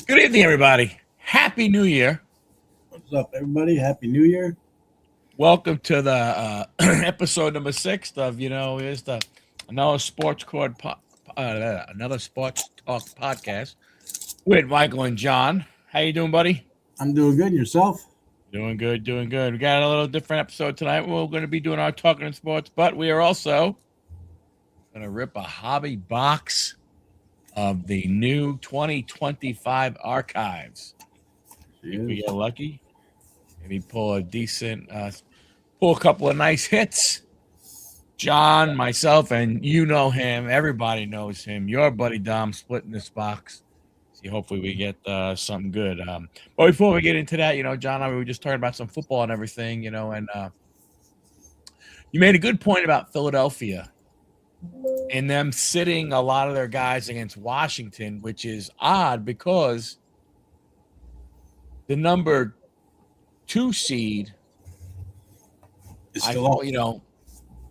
Good evening, everybody. Happy New Year. What's up, everybody? Happy New Year. Welcome to the episode number 6 of, here's the another sports another sports talk podcast with Michael and John. How you doing, buddy? I'm doing good. Yourself? Doing good, doing good. We got a little different episode tonight. We're going to be doing our talking in sports, but we are also going to rip a hobby box of the new 2025 archives. If we get lucky, maybe pull a couple of nice hits. John, myself, and you know him. Everybody knows him. Your buddy Dom splitting this box. See, hopefully we get something good. But before we get into that, John and I were just talking about some football and everything, and you made a good point about Philadelphia and them sitting a lot of their guys against Washington, which is odd because the number 2 seed It's still up.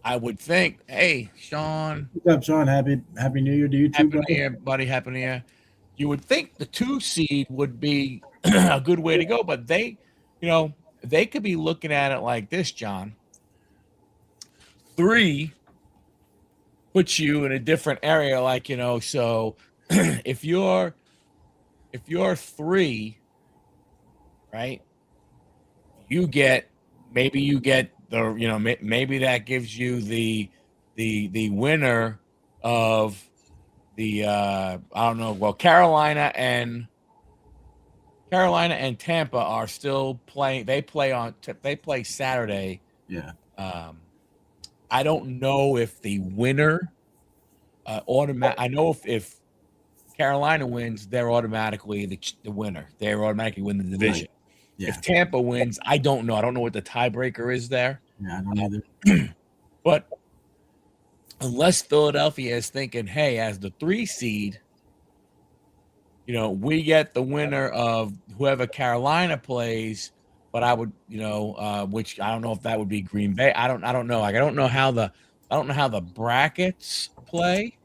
I would think, hey, Sean. What's up, Sean? Happy New Year to you too, Happy New Year, buddy. Happy New Year. You would think the 2 seed would be a good way to go, but they could be looking at it like this, John. 3 puts you in a different area, so if you're 3, right, maybe you get maybe that gives you the winner of the I don't know. Well, Carolina and Tampa are still playing. They play Saturday. Yeah. I don't know if the winner I know if Carolina wins, they're automatically the winner. They automatically win the division. Right. Yeah. If Tampa wins, I don't know. I don't know what the tiebreaker is there. Yeah, I don't either. But unless Philadelphia is thinking, hey, as the 3 seed, we get the winner of whoever Carolina plays, but I would, which I don't know if that would be Green Bay. I don't know. Like I don't know how the brackets play.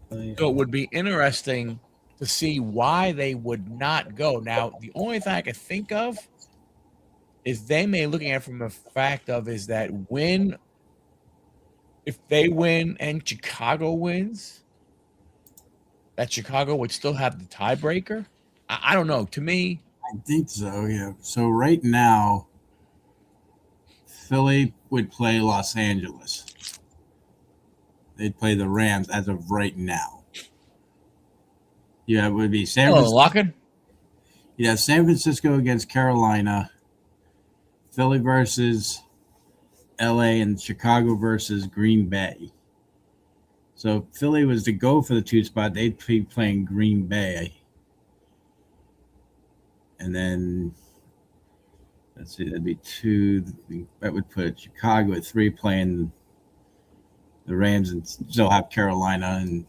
So it would be interesting to see why they would not go. Now, the only thing I could think of is they may looking at it from a fact of is that if they win and Chicago wins, that Chicago would still have the tiebreaker. I don't know. To me, I think so. Yeah. So right now, Philly would play Los Angeles. They'd play the Rams as of right now. Yeah, it would be San Francisco. Locking? Yeah, San Francisco against Carolina, Philly versus LA, and Chicago versus Green Bay. So if Philly was to go for the 2 spot, they'd be playing Green Bay. And then, let's see, that'd be 2. That would put Chicago at 3 playing the Rams, and still have Carolina and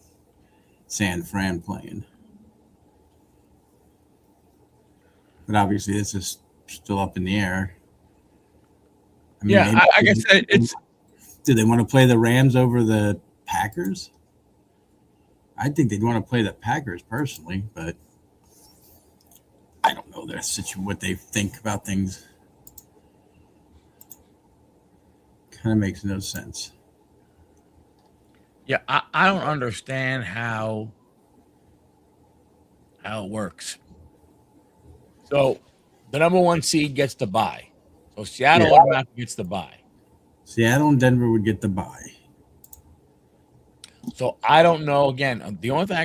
San Fran playing. But obviously, this is still up in the air. I mean, I guess it's. Do they want to play the Rams over the Packers? I think they'd want to play the Packers personally, but I don't know what they think about things. Kind of makes no sense. Yeah, I don't understand how it works. So the number 1 seed gets the bye. So Seattle automatically gets the bye. Seattle and Denver would get the bye. So I don't know. Again, the only thing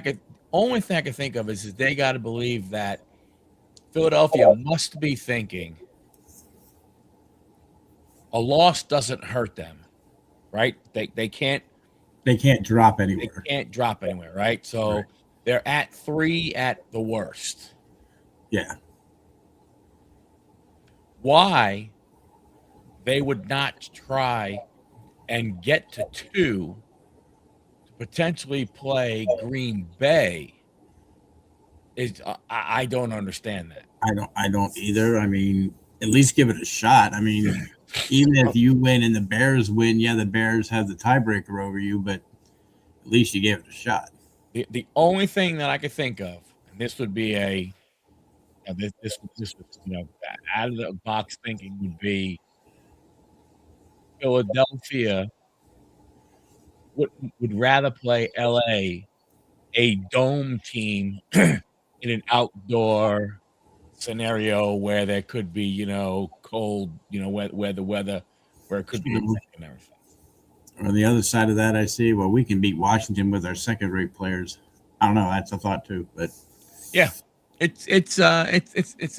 I could think of is they got to believe that Philadelphia must be thinking a loss doesn't hurt them, right? They can't drop anywhere. They can't drop anywhere, right? So they're at 3 at the worst. Yeah. Why they would not try and get to 2 to potentially play Green Bay is I don't understand that. I don't either. I mean, at least give it a shot. I mean, even if you win and the Bears win, the Bears have the tiebreaker over you, but least you gave it a shot. The only thing that I could think of, and this would be a this was, out of the box thinking would be Philadelphia would would rather play LA, a dome team in an outdoor scenario where there could be, cold, where the weather where it could be Mhm. thick and everything. On the other side of that, I see, well, we can beat Washington with our second-rate players. I don't know. That's a thought too, but Yeah. It's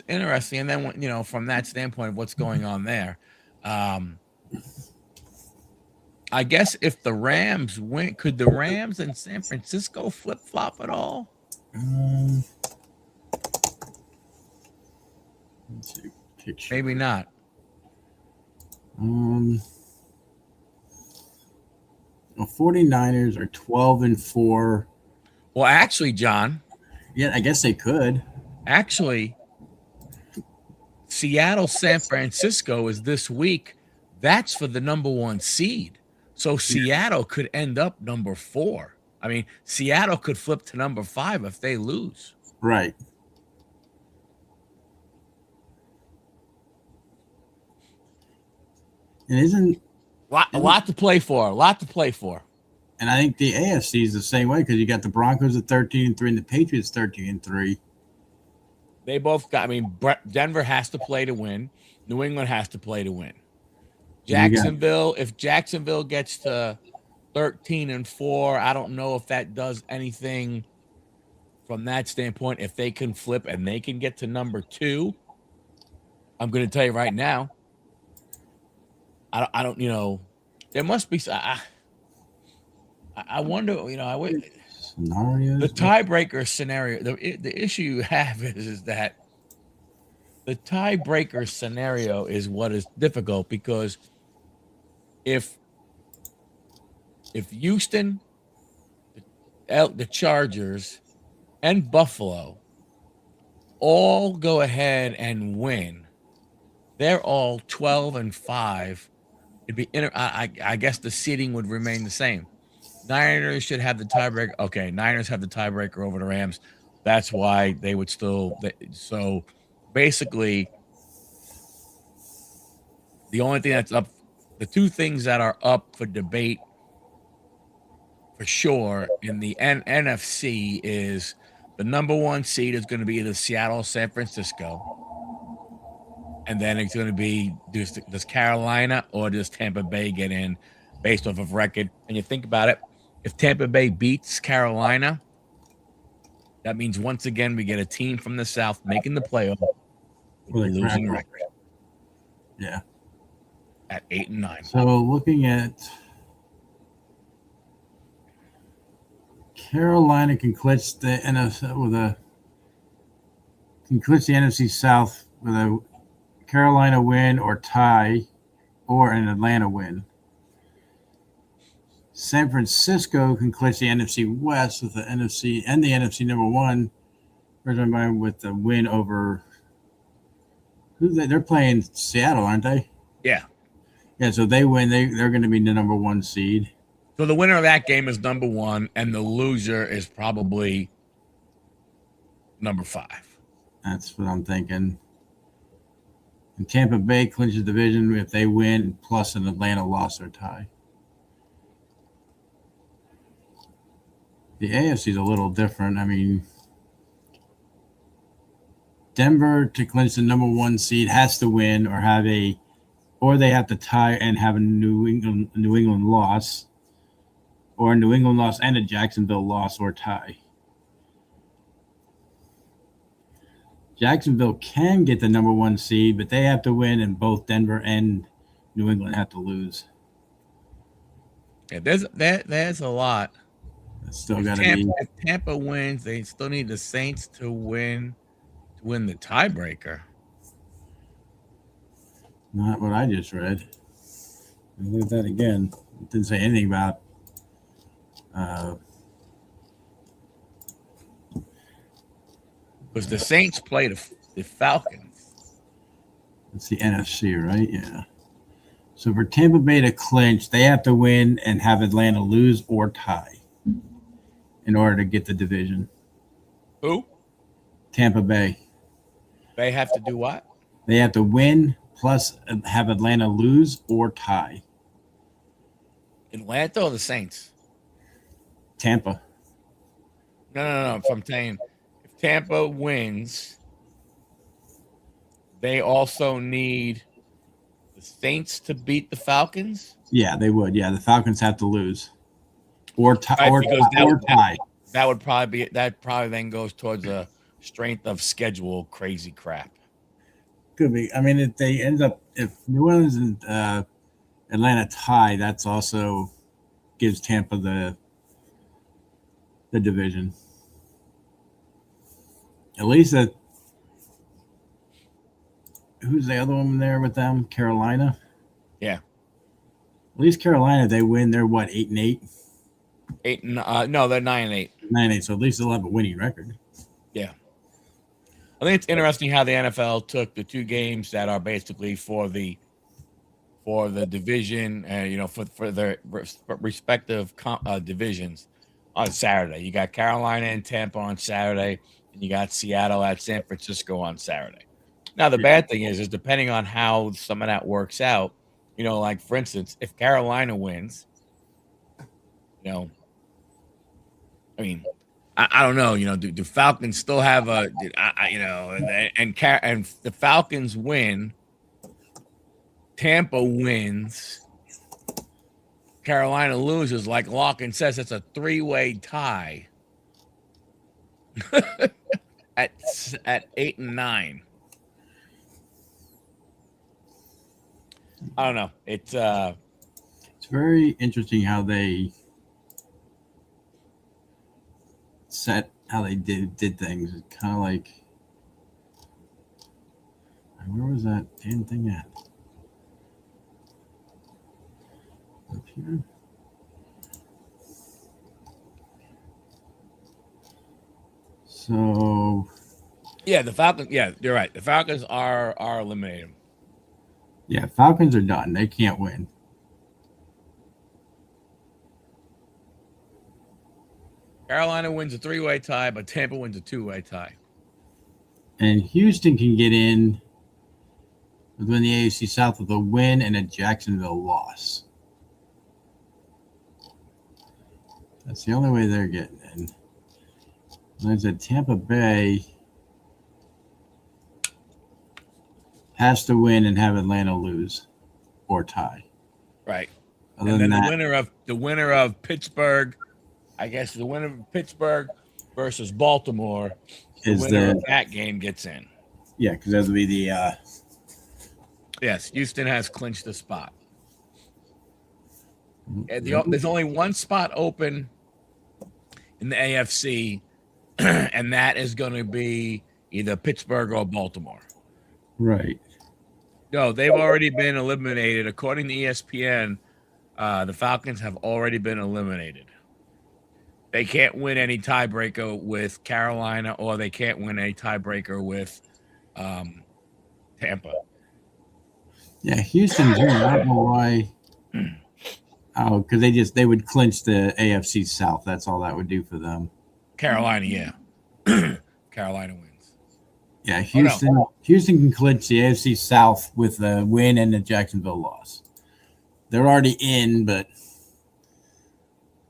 interesting, and then when, from that standpoint, what's going on there? Um, I guess if the Rams win, could the Rams and San Francisco flip flop at all? um, let's see picture. Maybe not. Um, well, 49ers are 12-4. Well, actually, John, Yeah, I guess they could. actually, Seattle, San Francisco is this week. That's for the number one seed. So Seattle could end up number 4. I mean, Seattle could flip to number 5 if they lose. Right. And A lot to play for. A lot to play for. and I think the AFC is the same way because you got the Broncos at 13-3 and the Patriots 13-3. They both got. I mean, Denver has to play to win. New England has to play to win. Jacksonville, if Jacksonville gets to 13-4, I don't know if that does anything from that standpoint. If they can flip and they can get to number 2, I'm going to tell you right now. I don't. There must be. I wonder. Scenarios. The tiebreaker scenario. The issue you have is that the tiebreaker scenario is what is difficult because if Houston, the Chargers, and Buffalo all go ahead and win, they're all 12-5. It'd be I guess the seeding would remain the same. Niners should have the tiebreaker. Okay, Niners have the tiebreaker over the Rams. That's why they would still. So basically, the only thing that's up, the two things that are up for debate for sure in the NFC is the number 1 seed is going to be either Seattle, San Francisco, and then it's going to be does Carolina or does Tampa Bay get in based off of record? And you think about it, if Tampa Bay beats Carolina, that means once again we get a team from the South making the playoff with a losing record. Yeah. At 8-9. So looking at Carolina can clinch the NFC South with a Carolina win or tie or an Atlanta win. San Francisco can clinch the NFC West with the NFC number 1. With the win over they're playing Seattle, aren't they? Yeah. Yeah, so they win. They're going to be the number 1 seed. So the winner of that game is number 1, and the loser is probably number 5. That's what I'm thinking. And Tampa Bay clinches the division if they win, plus an Atlanta loss or tie. The AFC is a little different. I mean, Denver to clinch the number 1 seed has to win or they have to tie and have a New England loss, or a New England loss and a Jacksonville loss or tie. Jacksonville can get the number 1 seed, but they have to win, and both Denver and New England have to lose. Yeah, there's a lot. It's still got to be. If Tampa wins, they still need the Saints to win the tiebreaker. Not what I just read. Look at that again. It didn't say anything about. Because the Saints play the Falcons. It's the NFC, right? Yeah. So for Tampa Bay to clinch, they have to win and have Atlanta lose or tie in order to get the division. Who? Tampa Bay. They have to do what? They have to win plus have Atlanta lose or tie. Atlanta or the Saints? Tampa. No. If I'm saying, if Tampa wins, they also need the Saints to beat the Falcons. Yeah, they would. Yeah, the Falcons have to lose or tie Right, because tie. that would probably be that probably then goes towards a strength of schedule crazy crap. Could be. I mean, if New Orleans and Atlanta tie, that's also gives Tampa the division. At least who's the other one there with them? Carolina. Yeah. At least Carolina, they win. They're what, 8-8? 8 and no, they're 9-8. 9-8. So at least they'll have a winning record. Yeah. I think it's interesting how the NFL took the two games that are basically for the division, for their respective divisions on Saturday. You got Carolina and Tampa on Saturday, and you got Seattle at San Francisco on Saturday. Now, the bad thing is depending on how some of that works out, like for instance, if Carolina wins, I mean, I don't know, do Falcons still have and the Falcons win, Tampa wins, Carolina loses, like Larkin says, it's a 3-way tie at 8 and 9. I don't know. It's very interesting how they did things. It's kind of like, where was that damn thing at? Up here. So yeah, the Falcons. Yeah, you're right. The Falcons are eliminated. Yeah, Falcons are done. They can't win. Carolina wins a 3-way tie, but Tampa wins a 2-way tie. And Houston can get in within the AFC South with a win and a Jacksonville loss. That's the only way they're getting in. Like I said, Tampa Bay has to win and have Atlanta lose or tie. Right. Other and then than the winner of Pittsburgh, I guess the winner of Pittsburgh versus Baltimore is the winner of that game gets in. Yeah, because that would be the yes, Houston has clinched the spot. And there's only one spot open in the AFC, and that is going to be either Pittsburgh or Baltimore. Right. No, they've already been eliminated. According to ESPN, the Falcons have already been eliminated. They can't win any tiebreaker with Carolina, or they can't win a tiebreaker with Tampa. Yeah, Houston's in. I don't know why. Oh, because they would clinch the AFC South. That's all that would do for them. Carolina, yeah. Carolina wins. Yeah, Houston. Houston can clinch the AFC South with a win and a Jacksonville loss. They're already in, but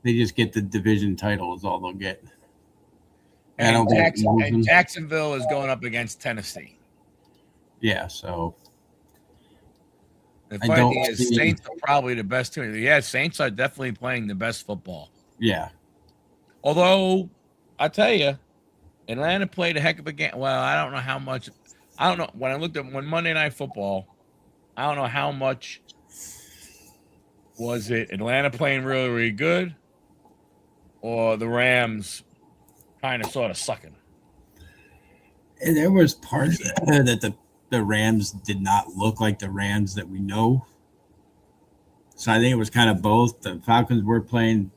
they just get the division title is all they'll get. And Jacksonville is going up against Tennessee. Yeah, so the funny thing is, Saints are probably the best team. Yeah, Saints are definitely playing the best football. Yeah. Although, I tell you, Atlanta played a heck of a game. Well, I don't know how much. I don't know. When I looked at Monday Night Football, I don't know how much was it Atlanta playing really, really good, or the Rams kind of sort of sucking. And there was parts that the Rams did not look like the Rams that we know. So I think it was kind of both. The Falcons were playing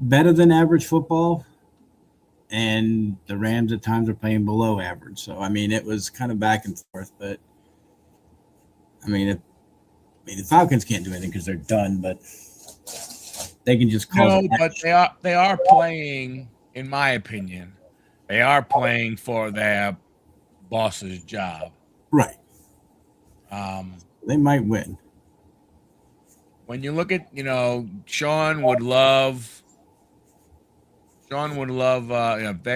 better than average football, and the Rams at times are playing below average. So, I mean, it was kind of back and forth. But, the Falcons can't do anything because they're done, but they can just call it. But they are playing, in my opinion, they are playing for their boss's job. Right. They might win. When you look at, Sean would love. They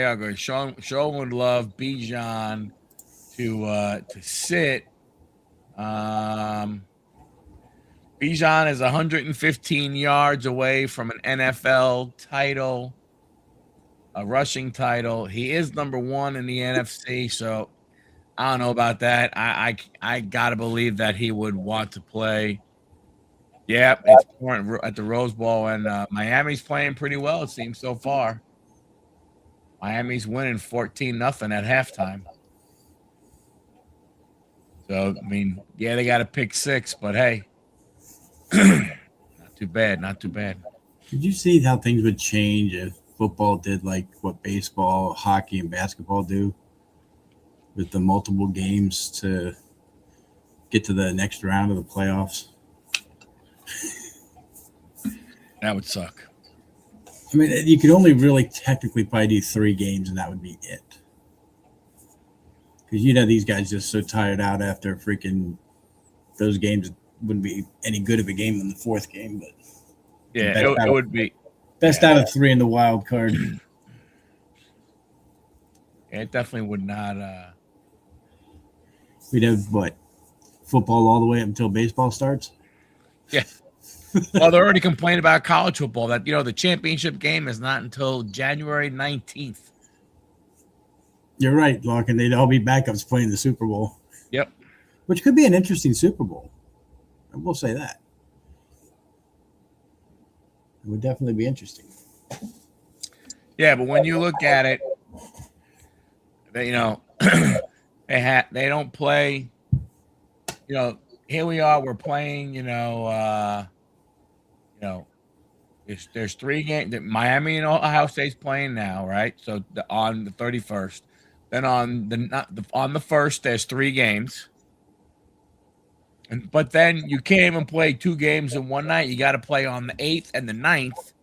are good. Sean would love Bijan to sit. Bijan is 115 yards away from an NFL title, a rushing title. He is number 1 in the NFC, so I don't know about that. I gotta believe that he would want to play. Yeah, it's pouring at the Rose Bowl, and Miami's playing pretty well, it seems, so far. Miami's winning 14-0 at halftime. So, I mean, yeah, they got a pick 6, but hey, not too bad. Not too bad. Did you see how things would change if football did like what baseball, hockey, and basketball do with the multiple games to get to the next round of the playoffs? That would suck. I mean, you could only really technically probably do 3 games, and that would be it. Because these guys just so tired out after freaking those games. Wouldn't be any good of a game in the 4th game, but yeah, it would be best out of 3 in the wild card. Yeah, it definitely would not. We'd have football all the way up until baseball starts. Yeah. Well, they're already complaining about college football that the championship game is not until January 19th. You're right, Larkin. They'd all be backups playing the Super Bowl. Yep. Which could be an interesting Super Bowl. I will say that. It would definitely be interesting. Yeah, but when you look at it, they they don't play. Here we are. We're playing. There's 3 games. Miami and Ohio State's playing now, right? So on the 31st, then on the 1st, there's 3 games. But then you can't even play 2 games in one night. You got to play on the 8th and the 9th,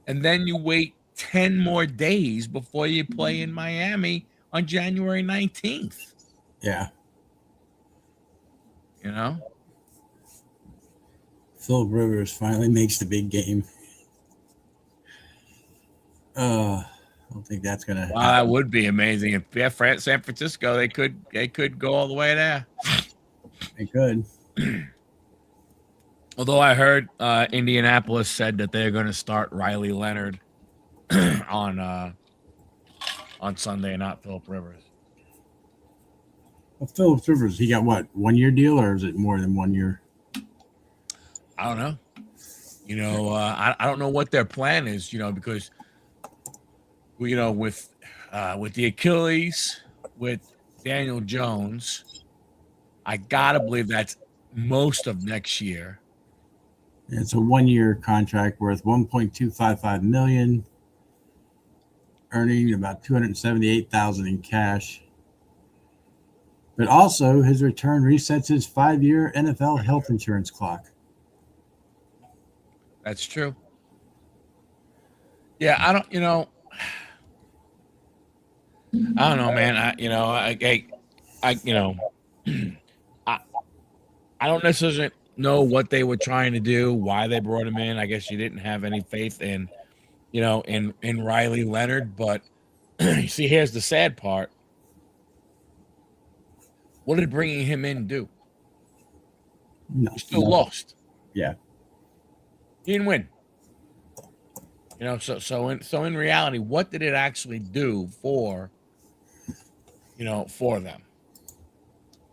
and then you wait 10 more days before you play in Miami on January 19th. Yeah. Philip Rivers finally makes the big game. I don't think that's gonna. Wow, that would be amazing if San Francisco they could go all the way there. They could. Although I heard Indianapolis said that they're going to start Riley Leonard on Sunday, not Philip Rivers. Well, Philip Rivers, he got what, 1-year deal, or is it more than 1 year? I don't know. I don't know what their plan is. Because with the Achilles, with Daniel Jones, I gotta believe that's most of next year. It's a 1-year contract worth $1.255 million, earning about $278,000 in cash. But also, his return resets his 5-year NFL health insurance clock. That's true. Yeah, I don't know, man. I don't necessarily know what they were trying to do, why they brought him in. I guess you didn't have any faith in Riley Leonard. But you see, here's the sad part. What did bringing him in do? No, You still lost. Yeah. He didn't win. So in reality, what did it actually do for them?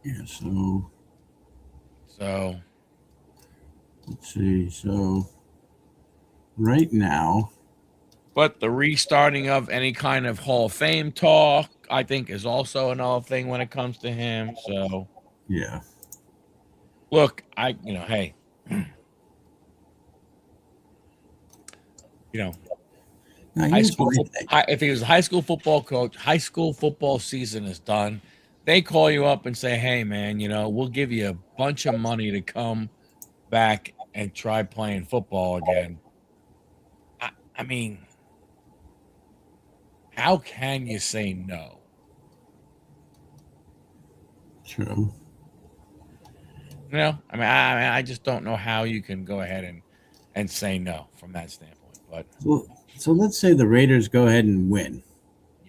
Yeah, So let's see. So right now. But the restarting of any kind of Hall of Fame talk, I think, is also another thing when it comes to him. So yeah. Look, hey. High school. If he was a high school football coach, high school football season is done. They call you up and say, "Hey, man, we'll give you a bunch of money to come back and try playing football again." I mean, how can you say no? True. I just don't know how you can go ahead and say no from that standpoint. But So let's say the Raiders go ahead and win.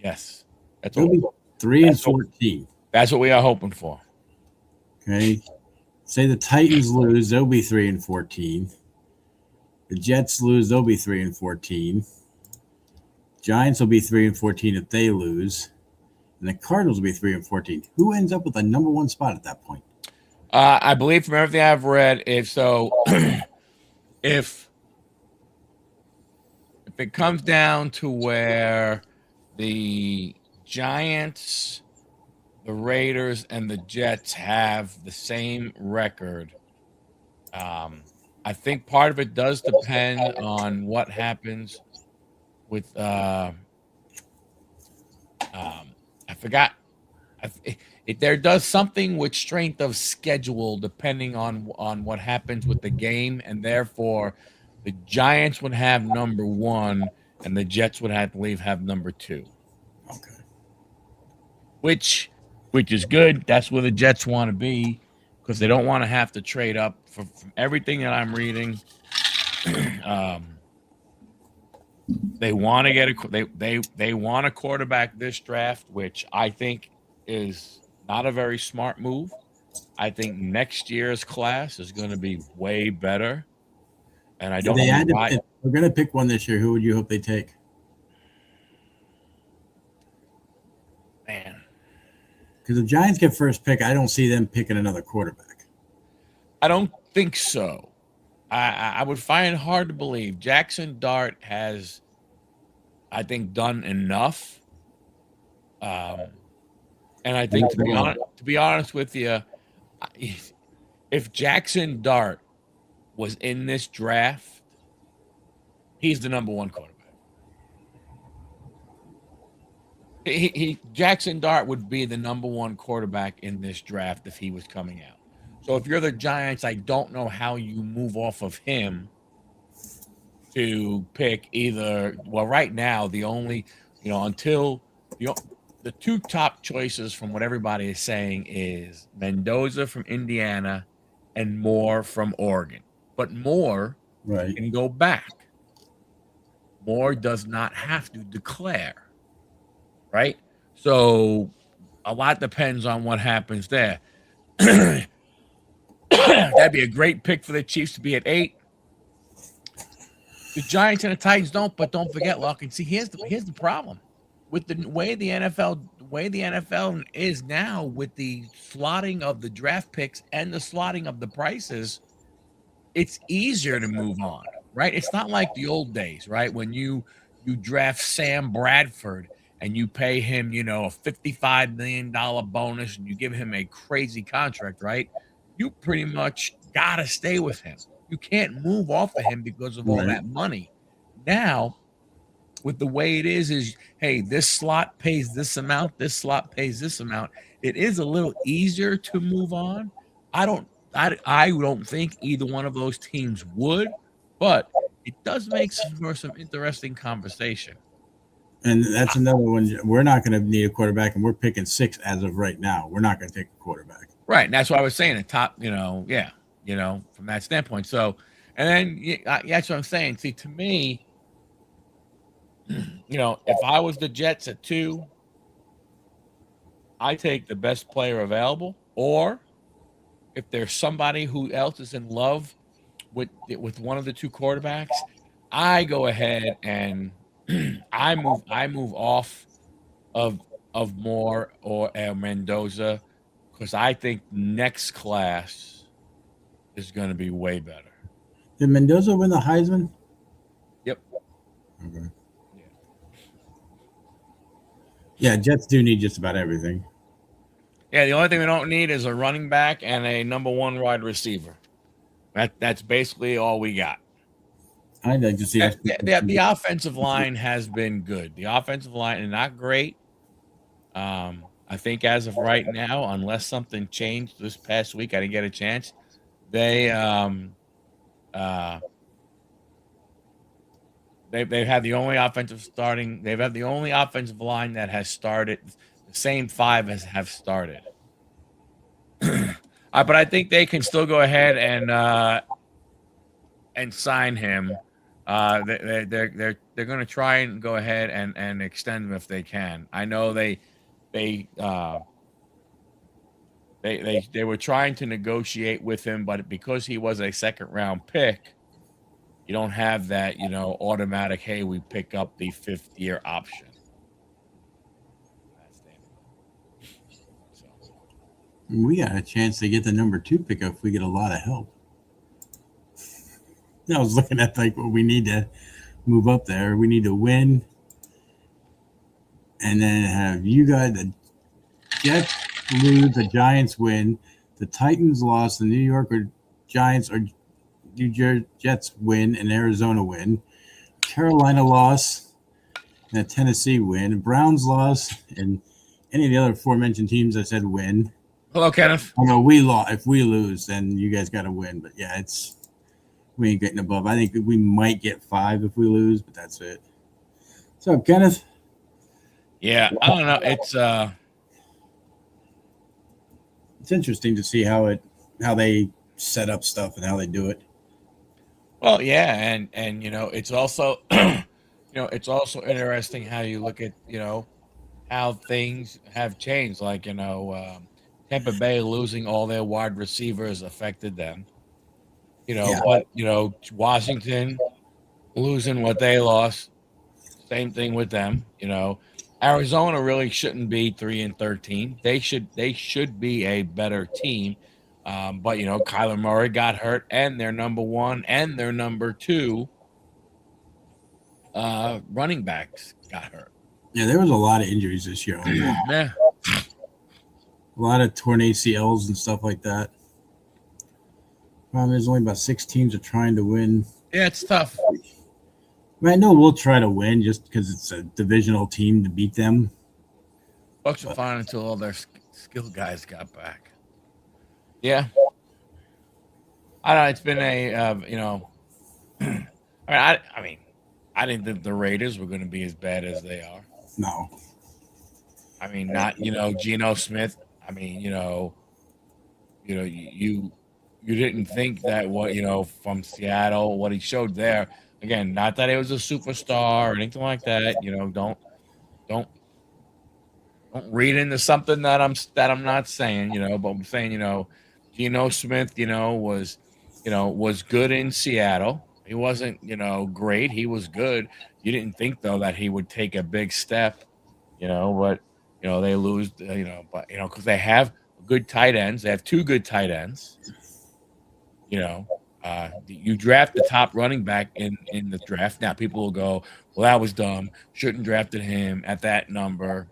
yes, that's They'll be what 3-14. that's what we are hoping for. Okay. Say the Titans lose, they'll be 3-14. The Jets lose, they'll be 3-14. Giants will be 3-14 if they lose, and the Cardinals will be 3-14. Who ends up with the number one spot at that point? I believe from everything I've read, if if it comes down to where the Giants, the Raiders, and the Jets have the same record, I think part of it does depend on what happens with I forgot. There does something with strength of schedule depending on what happens with the game, and therefore the Giants would have number one, and the Jets would, I believe, have number two. Okay. Which is good. That's where the Jets want to be because they don't want to have to trade up. From everything that I'm reading, they want to get they want a quarterback this draft, which I think is not a very smart move. I think next year's class is going to be way better, and I don't know why. If we're going to pick one this year, who would you hope they take? Man, because the Giants get first pick, I don't see them picking another quarterback. I don't think so. I would find it hard to believe. Jackson Dart has, I think, done enough. And I think to be honest with you, if Jackson Dart was in this draft, he's the number one quarterback. Jackson Dart would be the number one quarterback in this draft if he was coming out. So if you're the Giants, I don't know how you move off of him to pick either. Well, right now the only, until the two top choices from what everybody is saying is Mendoza from Indiana and Moore from Oregon. But Moore can go back. Moore does not have to declare. Right? So a lot depends on what happens there. That'd be a great pick for the Chiefs to be at 8. The Giants and the Titans don't, but don't forget, Locke. And see, here's the problem with the way the NFL is now, with the slotting of the draft picks and the slotting of the prices. It's easier to move on, right? It's not like the old days, right? When you draft Sam Bradford and you pay him, a $55 million bonus and you give him a crazy contract, right? You pretty much got to stay with him. You can't move off of him because of all that money. Now, with the way it is, hey, this slot pays this amount, this slot pays this amount. It is a little easier to move on. I don't think either one of those teams would, but it does make for some interesting conversation. And that's another one. We're not going to need a quarterback, and we're picking 6 as of right now. We're not going to take a quarterback. Right. And that's what I was saying. The top, from that standpoint. So, and then that's what I'm saying. See, to me, if I was the Jets at 2, I take the best player available, or if there's somebody who else is in love with one of the two quarterbacks, I go ahead and I move off of Moore or Mendoza, because I think next class is going to be way better. Did Mendoza win the Heisman? Yep. Okay. Yeah, Jets do need just about everything. Yeah, the only thing we don't need is a running back and a number 1 wide receiver. That's basically all we got. I'd like to see us. The offensive line has been good. The offensive line is not great. I think as of right now, unless something changed this past week, I didn't get a chance. They've had the only offensive line that has started. The same 5 have started. But I think they can still go ahead and sign him. They're going to try and go ahead and extend him if they can. I know they were trying to negotiate with him, but because he was a second round pick, you don't have that, automatic, hey, we pick up the 5th-year option. So, We got a chance to get the number 2 pick if we get a lot of help. I was looking at like what we need to move up there. We need to win, and then have you guys the Jets lose, the Giants win, the Titans lost, the New York Giants or New Jersey Jets win, and Arizona win. Carolina loss, and the Tennessee win. Browns loss, and any of the other aforementioned teams I said win. hello, Kenneth. Oh no, we lost. If we lose, then you guys got to win. But yeah, we ain't getting above. I think we might get 5 if we lose, but that's it. So, Kenneth? Yeah, I don't know. It's interesting to see how they set up stuff and how they do it. Well, yeah, and it's also it's also interesting how you look at how things have changed. Like Tampa Bay losing all their wide receivers affected them. Yeah. But Washington losing what they lost, same thing with them. Arizona really shouldn't be 3-13. They should be a better team. But Kyler Murray got hurt, and their number 1 and their number 2 running backs got hurt. Yeah, there was a lot of injuries this year. Yeah. A lot of torn ACLs and stuff like that. There's only about 6 teams are trying to win. Yeah, it's tough. I know we'll try to win just because it's a divisional team to beat them. Bucks are fine until all their skill guys got back. Yeah. I don't know. It's been I didn't think the Raiders were going to be as bad as they are. No. I mean, not Geno Smith. I mean, you didn't think that from Seattle, what he showed there. Again, not that he was a superstar or anything like that. Don't read into something that I'm not saying. But I'm saying Geno Smith was good in Seattle. He wasn't great. He was good. You didn't think though that he would take a big step. But they lose. But because they have good tight ends. They have 2 good tight ends. You draft the top running back in the draft. Now people will go, well, that was dumb. Shouldn't drafted him at that number.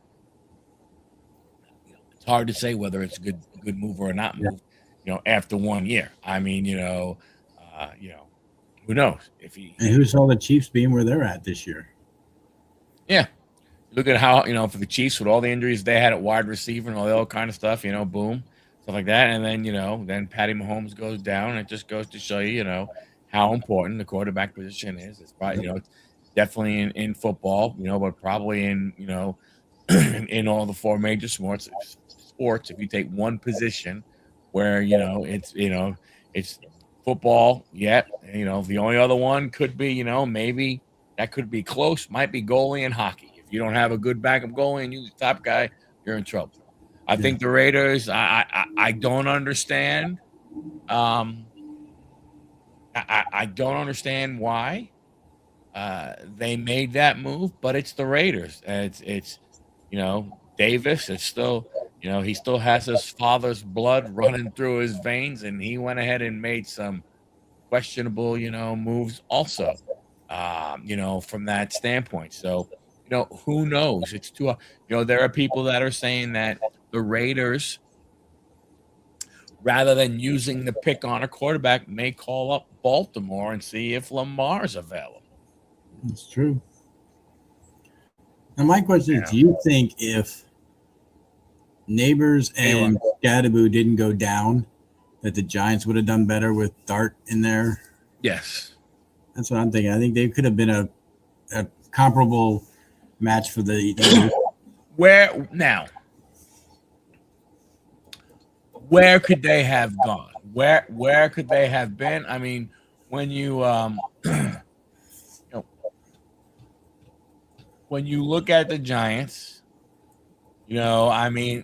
It's hard to say whether it's a good move or not move. After 1 year. I mean, who knows if he. And who saw the Chiefs being where they're at this year? Yeah, look at how for the Chiefs with all the injuries they had at wide receiver and all that kind of stuff. Boom. Stuff like that, and then then Patty Mahomes goes down, and it just goes to show you, how important the quarterback position is. It's probably, it's definitely in football, but probably in in all the 4 major sports. If you take one position where it's football, the only other one could be maybe that could be close, might be goalie and hockey. If you don't have a good backup goalie and you're the top guy, you're in trouble. I think the Raiders, I don't understand. I don't understand why they made that move, but it's the Raiders. It's Davis. It's still he still has his father's blood running through his veins, and he went ahead and made some questionable moves also. From that standpoint. So who knows? It's too. There are people that are saying that the Raiders, rather than using the pick on a quarterback, may call up Baltimore and see if Lamar's available. That's true. Now, my question is, do you think if Neighbors and Scadaboo didn't go down, that the Giants would have done better with Dart in there? Yes. That's what I'm thinking. I think they could have been a comparable match for the where could they have gone? Where could they have been? I mean, when you you know, when you look at the Giants, I mean,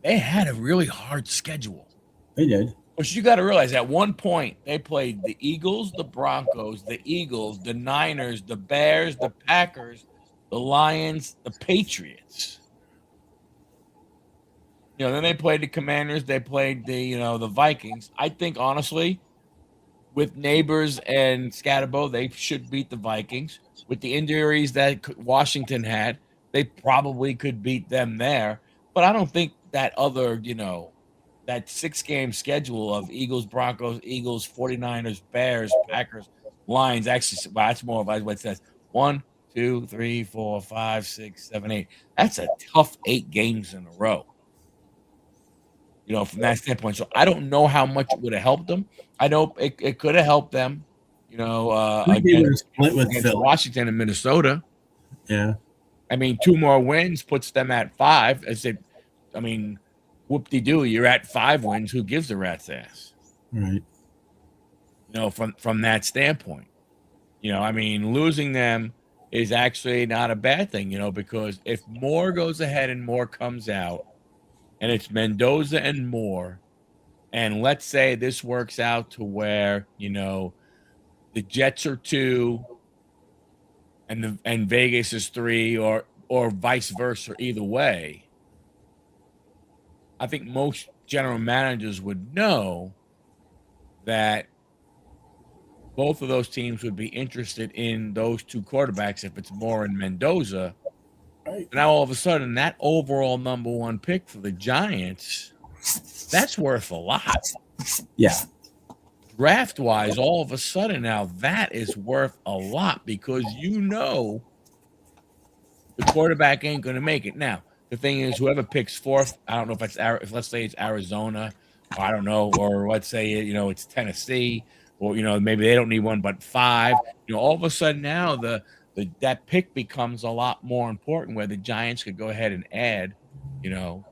they had a really hard schedule. They did. But you got to realize at one point they played the Eagles, the Broncos, the Niners, the Bears, the Packers, the Lions, the Patriots. Then they played the Commanders, they played the Vikings. I think honestly, with Neighbors and Scatterbo, they should beat the Vikings. With the injuries that Washington had, they probably could beat them there. But I don't think that that 6-game schedule of Eagles, Broncos, Eagles, 49ers, Bears, Packers, Lions, actually, well, that's more of what it says. 1, 2, 3, 4, 5, 6, 7, 8. That's a tough 8 games in a row. From that standpoint. So I don't know how much it would have helped them. I know it could have helped them, against Washington and Minnesota. Yeah. I mean, 2 more wins puts them at 5. Whoop-de-doo, you're at 5 wins. Who gives a rat's ass? Right. From that standpoint. Losing them is actually not a bad thing, because if Moore goes ahead and Moore comes out, and it's Mendoza and Moore, and let's say this works out to where, the Jets are 2 and Vegas is 3 or vice versa, either way, I think most general managers would know that both of those teams would be interested in those 2 quarterbacks if it's Moore and Mendoza. Right. Now, all of a sudden, that overall number 1 pick for the Giants, that's worth a lot. Yeah. Draft-wise, all of a sudden now, that is worth a lot because the quarterback ain't going to make it. Now, the thing is, whoever picks 4th, I don't know if let's say it's Arizona, or I don't know, or let's say, it's Tennessee, or, maybe they don't need one, but 5. All of a sudden now, that pick becomes a lot more important where the Giants could go ahead and add,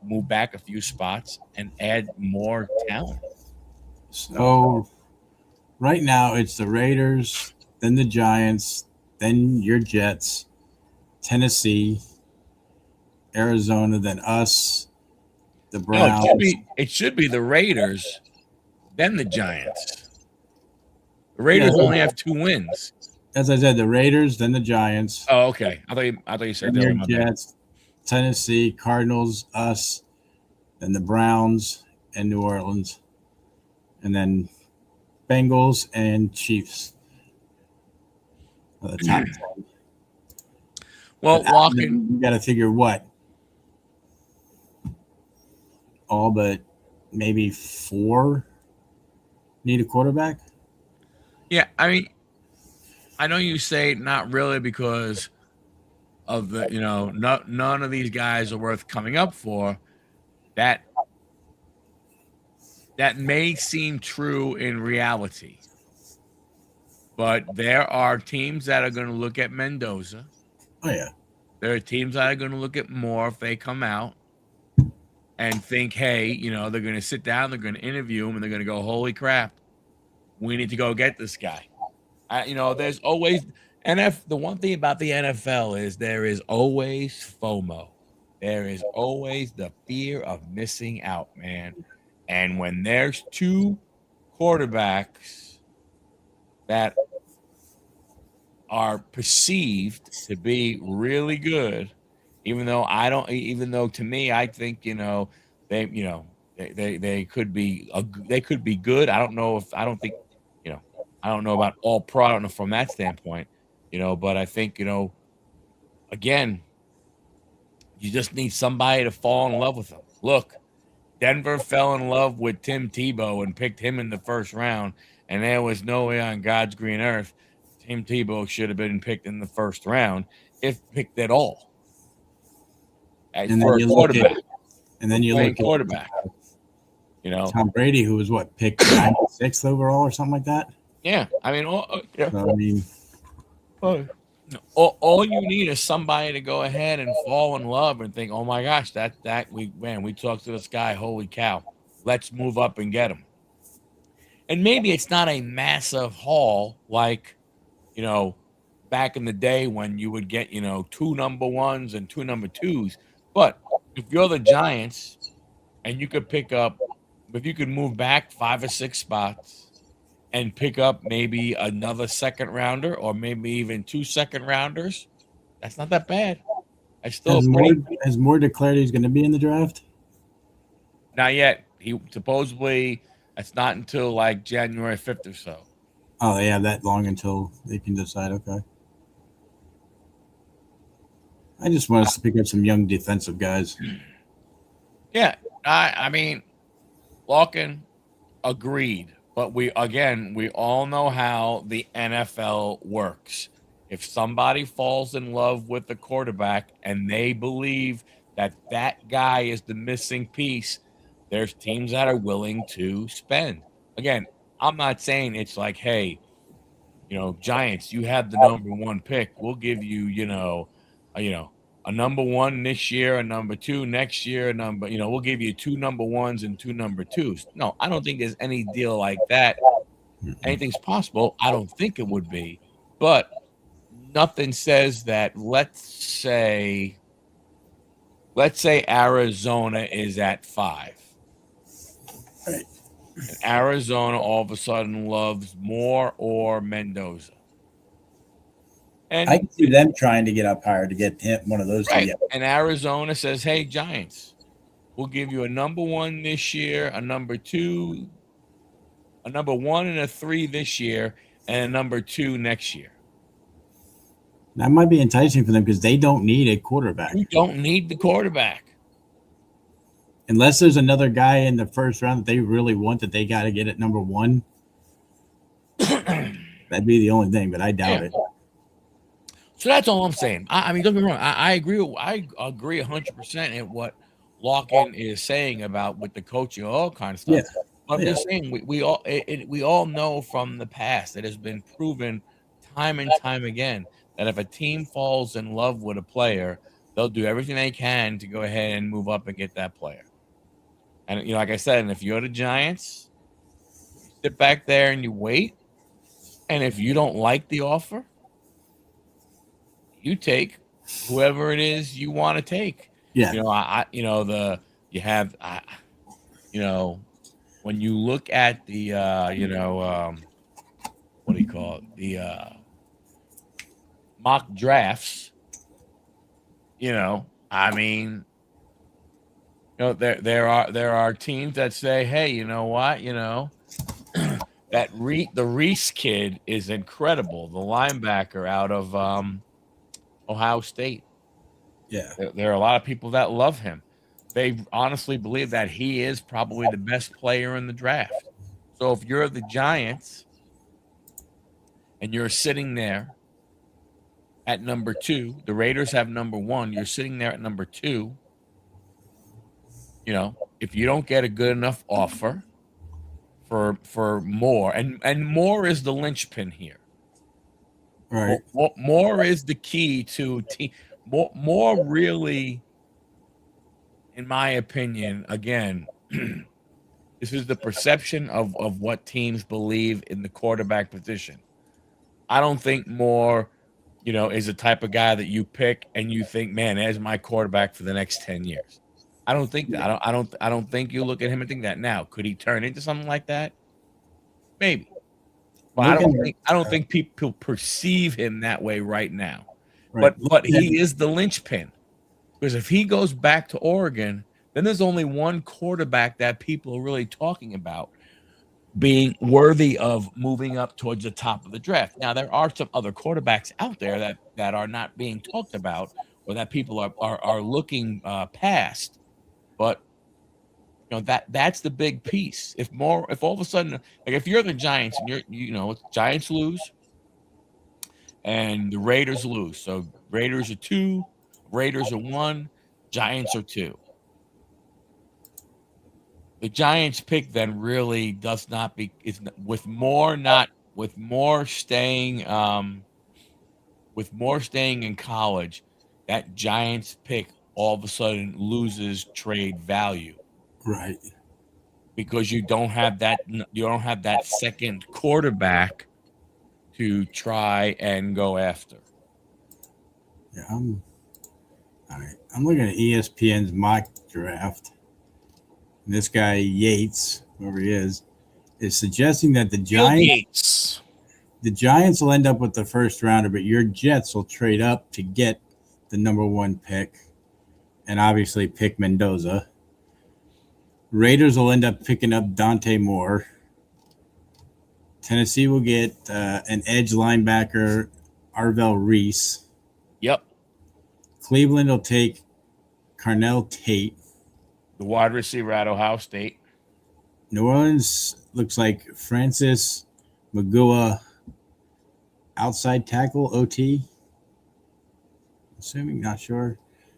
move back a few spots and add more talent. So right now it's the Raiders, then the Giants, then your Jets, Tennessee, Arizona, then us, the Browns. No, it should be the Raiders, then the Giants. The Raiders only have 2 wins. As I said, the Raiders, then the Giants. Oh, okay. I thought you said the Jets, Tennessee, Cardinals, us, then the Browns and New Orleans, and then Bengals and Chiefs. The top 10. Well, walking. You got to figure what? All but maybe 4 need a quarterback. Yeah, I know you say not really because of the, none of these guys are worth coming up for. That may seem true in reality. But there are teams that are going to look at Mendoza. Oh, yeah. There are teams that are going to look at Moore if they come out and think, hey, they're going to sit down, they're going to interview him, and they're going to go, holy crap, we need to go get this guy. There's always the one thing about the NFL is there is always FOMO. There is always the fear of missing out, man. And when there's 2 quarterbacks that are perceived to be really good, even though to me, I think, they could be good. I don't know about all pro. I don't know from that standpoint, but I think, again, you just need somebody to fall in love with them. Look, Denver fell in love with Tim Tebow and picked him in the 1st round, and there was no way on God's green earth Tim Tebow should have been picked in the 1st round, if picked at all. And then you look at quarterback. Tom Brady, who was picked 96th overall or something like that. Yeah, all you need is somebody to go ahead and fall in love and think, oh my gosh, we talked to this guy, holy cow. let's move up and get him. And maybe it's not a massive haul like, back in the day when you would get, 2 number ones and 2 number twos. But if you're the Giants and if you could move back 5 or 6 spots and pick up maybe another second rounder or maybe even 2 second rounders, that's not that bad. That's still Has Moore declared he's going to be in the draft? not yet. He supposedly that's not until like January 5th or so. Oh, they have that long until they can decide. Okay. I just want us to pick up some young defensive guys. Yeah, I mean, Larkin agreed, but we all know how the NFL works. If somebody falls in love with the quarterback and they believe that that guy is the missing piece, there's teams that are willing to spend. Again, I'm not saying it's like, hey, Giants, you have the number 1 pick. We'll give you, a number 1 this year, a number 2 next year, we'll give you 2 number 1s and 2 number 2s. No, I don't think there's any deal like that. Anything's possible. I don't think it would be, but nothing says that. Let's say Arizona is at 5. Right. And Arizona all of a sudden loves Moore or Mendoza. And I can see them trying to get up higher to get one of those. Right. And Arizona says, hey, Giants, we'll give you a number 1 this year, a number 2, a number 1 and a 3 this year, and a number 2 next year. That might be enticing for them because they don't need a quarterback. You don't need the quarterback. Unless there's another guy in the first round that they really want that they got to get at number 1. That'd be the only thing, but I doubt it. So that's all I'm saying. I mean, don't get me wrong. I agree 100% in what Larkin is saying about with the coaching, all kind of stuff. Yeah. But I'm just saying we all know from the past, it has been proven time and time again that if a team falls in love with a player, they'll do everything they can to go ahead and move up and get that player. And like I said, and if you're the Giants, you sit back there and you wait. And if you don't like the offer, you take whoever it is you want to take. Yeah. When you look at the what do you call it? The mock drafts, there are teams that say, hey, you know what, the Reese kid is incredible, the linebacker out of Ohio State. Yeah. There are a lot of people that love him. They honestly believe that he is probably the best player in the draft. So if you're the Giants and you're sitting there at number 2, the Raiders have number 1, you're sitting there at number 2. If you don't get a good enough offer for Moore, and Moore is the linchpin here. Right. Moore is the key to team. Moore really, in my opinion, again, this is the perception of what teams believe in the quarterback position. I don't think Moore, is the type of guy that you pick and you think, man, there's my quarterback for the next 10 years. I don't think that. I don't think you look at him and think that. Now, could he turn into something like that? Maybe. But I don't think people perceive him that way right now. Right. But he is the linchpin. Because if he goes back to Oregon, then there's only one quarterback that people are really talking about being worthy of moving up towards the top of the draft. Now, there are some other quarterbacks out there that are not being talked about or that people are looking past. But that's the big piece. If all of a sudden, like if you're the Giants and Giants lose and the Raiders lose, so Raiders are 2, Raiders are 1, Giants are 2. The Giants pick then really does not be with more staying in college. That Giants pick all of a sudden loses trade value. Right. because you don't have that second quarterback to try and go after. Yeah, all right. I'm looking at ESPN's mock draft. And this guy Yates, whoever he is suggesting that Field Yates. the Giants will end up with the first rounder, but your Jets will trade up to get the number 1 pick, and obviously pick Mendoza. Raiders will end up picking up Dante Moore. Tennessee will get an edge linebacker, Arvell Reese. Yep. Cleveland will take Carnell Tate. The wide receiver at Ohio State. New Orleans looks like Francis Magua, outside tackle, OT. Assuming, not sure.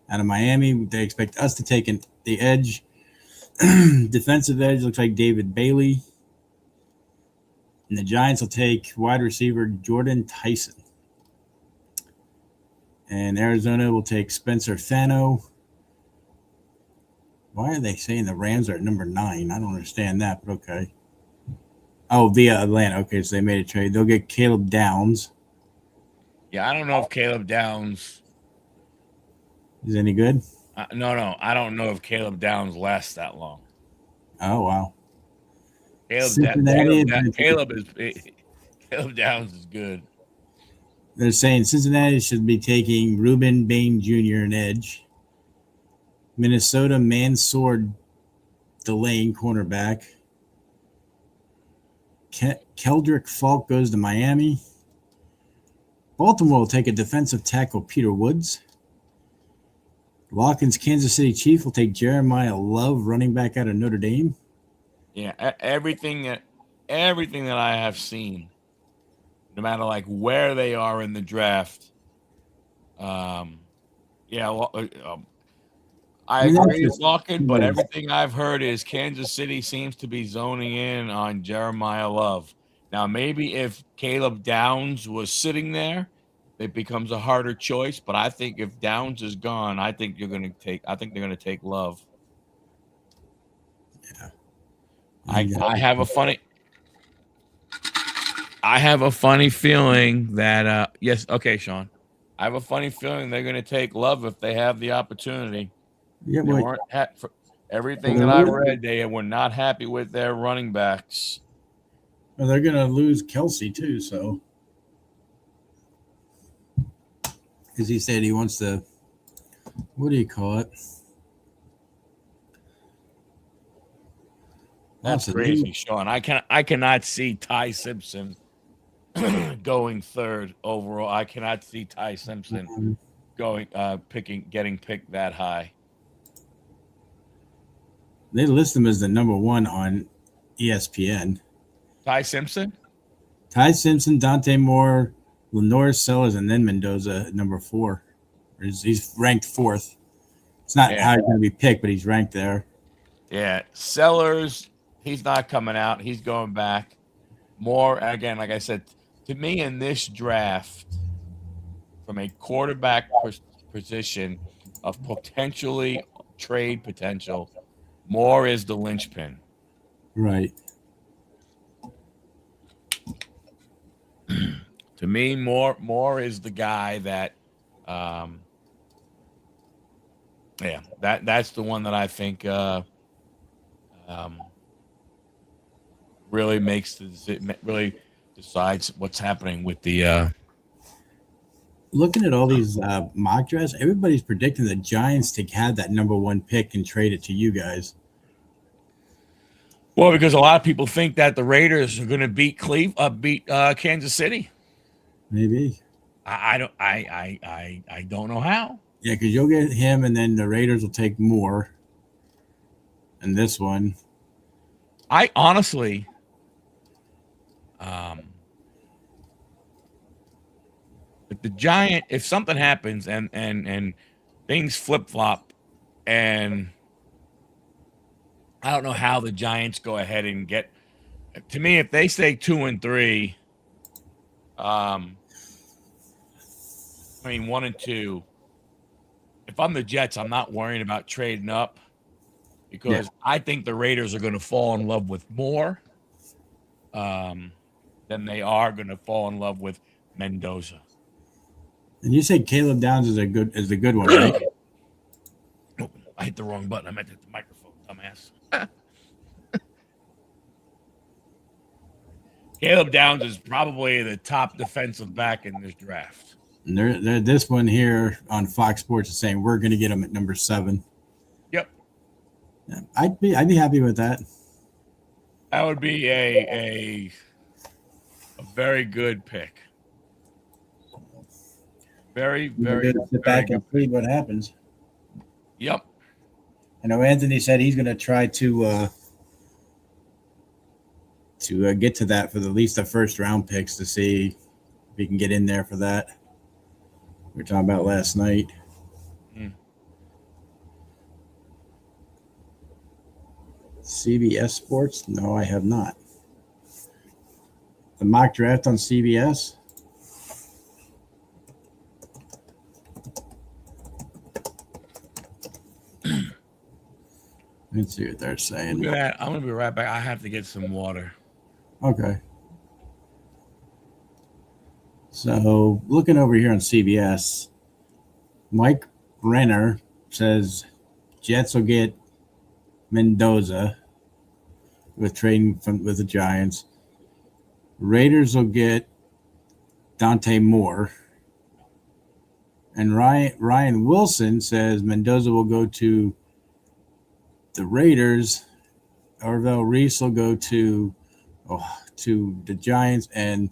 Out of Miami, they expect us to take the edge. Defensive edge looks like David Bailey. And the Giants will take wide receiver Jordan Tyson. And Arizona will take Spencer Fano. Why are they saying the Rams are at number 9? I don't understand that, but okay. Oh, via Atlanta. Okay, so they made a trade. They'll get Caleb Downs. Yeah, I don't know if Caleb Downs is any good. No, I don't know if Caleb Downs lasts that long. Oh, wow. Caleb Downs is good. They're saying Cincinnati should be taking Reuben Bain Jr. an edge. Minnesota Mansour Delane cornerback. Keldrick Falk goes to Miami. Baltimore will take a defensive tackle, Peter Woods. Lawkins Kansas City Chief will take Jeremiah Love, running back out of Notre Dame. Yeah, everything that I have seen, no matter like where they are in the draft, I agree with Lawkins, but everything I've heard is Kansas City seems to be zoning in on Jeremiah Love. Now, maybe if Caleb Downs was sitting there, it becomes a harder choice. But I think if Downs is gone, I think they're going to take Love. Yeah. I have a funny feeling that yes, okay, Sean. I have a funny feeling they're going to take Love if they have the opportunity. Yeah, they weren't for everything that I read. They were not happy with their running backs. Well, they're going to lose Kelsey too, so because he said he wants to. What do you call it? That's crazy, Sean. I cannot see Ty Simpson going 3rd overall. I cannot see Ty Simpson getting picked that high. They list him as the number 1 on ESPN. Ty Simpson, Dante Moore, Lenore Sellers, and then Mendoza at number 4. He's ranked 4th. It's not how he's going to be picked, but he's ranked there. Yeah, Sellers, he's not coming out. He's going back. Moore, again, like I said, to me in this draft, from a quarterback position of potentially trade potential, Moore is the linchpin. Right. To me, Moore is the guy that, that's the one that I think really decides what's happening with the. Looking at all these mock drafts, everybody's predicting the Giants to have that number 1 pick and trade it to you guys. Well, because a lot of people think that the Raiders are going to beat Kansas City. Maybe. I don't know how. Yeah, because you'll get him, and then the Raiders will take Moore. And this one, I honestly, if something happens and things flip flop, and I don't know how the Giants go ahead and get. To me, if they stay 2-3, 1 and 2. If I'm the Jets, I'm not worrying about trading up. because I think the Raiders are going to fall in love with Moore than they are going to fall in love with Mendoza. And you say Caleb Downs is the good one, right? Oh, I hit the wrong button. I meant to hit the microphone, dumbass. Caleb Downs is probably the top defensive back in this draft. And they're this one here on Fox Sports is saying we're going to get him at number 7. Yep, Yeah, I'd be happy with that. that would be a very good pick. Very, very, sit back and see what happens. Yep. I know Anthony said he's going to try to get to that for at least the first round picks to see if he can get in there for that. We were talking about last night. CBS Sports? No, I have not. The mock draft on CBS? Let's see what they're saying. Look at that. I'm going to be right back. I have to get some water. Okay. So, looking over here on CBS, Mike Renner says Jets will get Mendoza with trading with the Giants. Raiders will get Dante Moore. And Ryan Wilson says Mendoza will go to the Raiders. Orville Reese will go to the Giants, and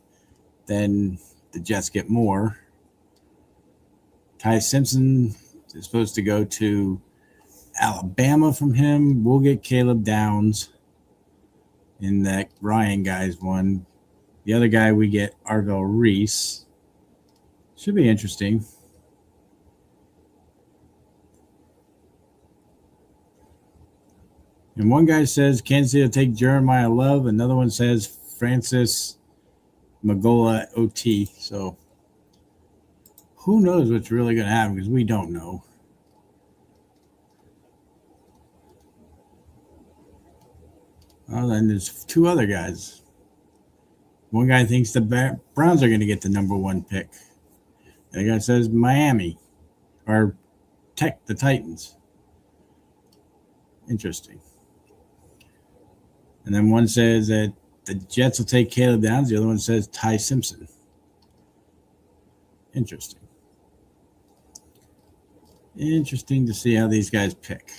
then the Jets get more. Ty Simpson is supposed to go to Alabama from him. We'll get Caleb Downs in that Ryan guy's one. The other guy we get Orville Reese. Should be interesting. And one guy says Kansas City will take Jeremiah Love. Another one says Francis Magola OT. So who knows what's really going to happen because we don't know. Well, then there's 2 other guys. One guy thinks the Browns are going to get the number 1 pick. The other guy says Miami or the Titans. Interesting. And then one says that the Jets will take Caleb Downs. The other one says Ty Simpson. Interesting. Interesting to see how these guys pick.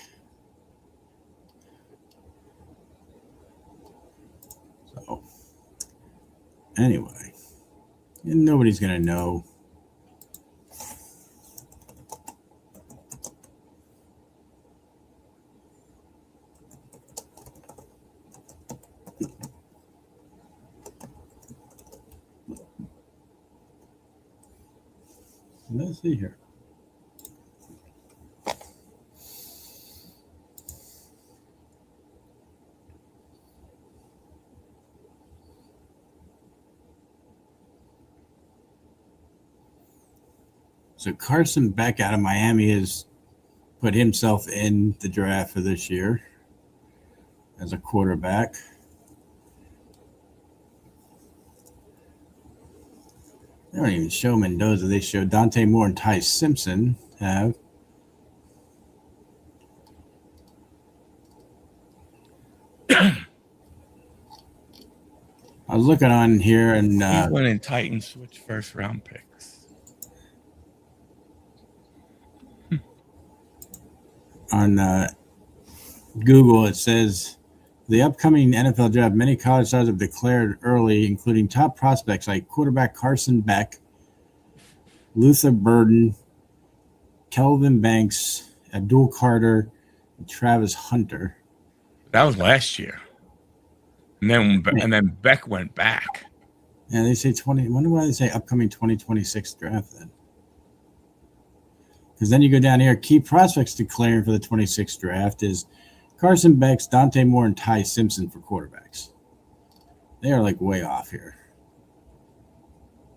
So, anyway, nobody's going to know. Let's see here. So Carson Beck out of Miami has put himself in the draft for this year as a quarterback. They don't even show Mendoza. They show Dante Moore and Ty Simpson have. I was looking on here and Cleveland and Titans switch first round picks. On Google, it says the upcoming NFL draft, many college stars have declared early, including top prospects like quarterback Carson Beck, Luther Burden, Kelvin Banks, Abdul Carter, and Travis Hunter. That was last year. And then Beck went back. Yeah, they say 20. I wonder why they say upcoming 2026 draft then. Because then you go down here, key prospects declaring for the 26th draft is Carson Beck, Dante Moore, and Ty Simpson for quarterbacks. They are like way off here.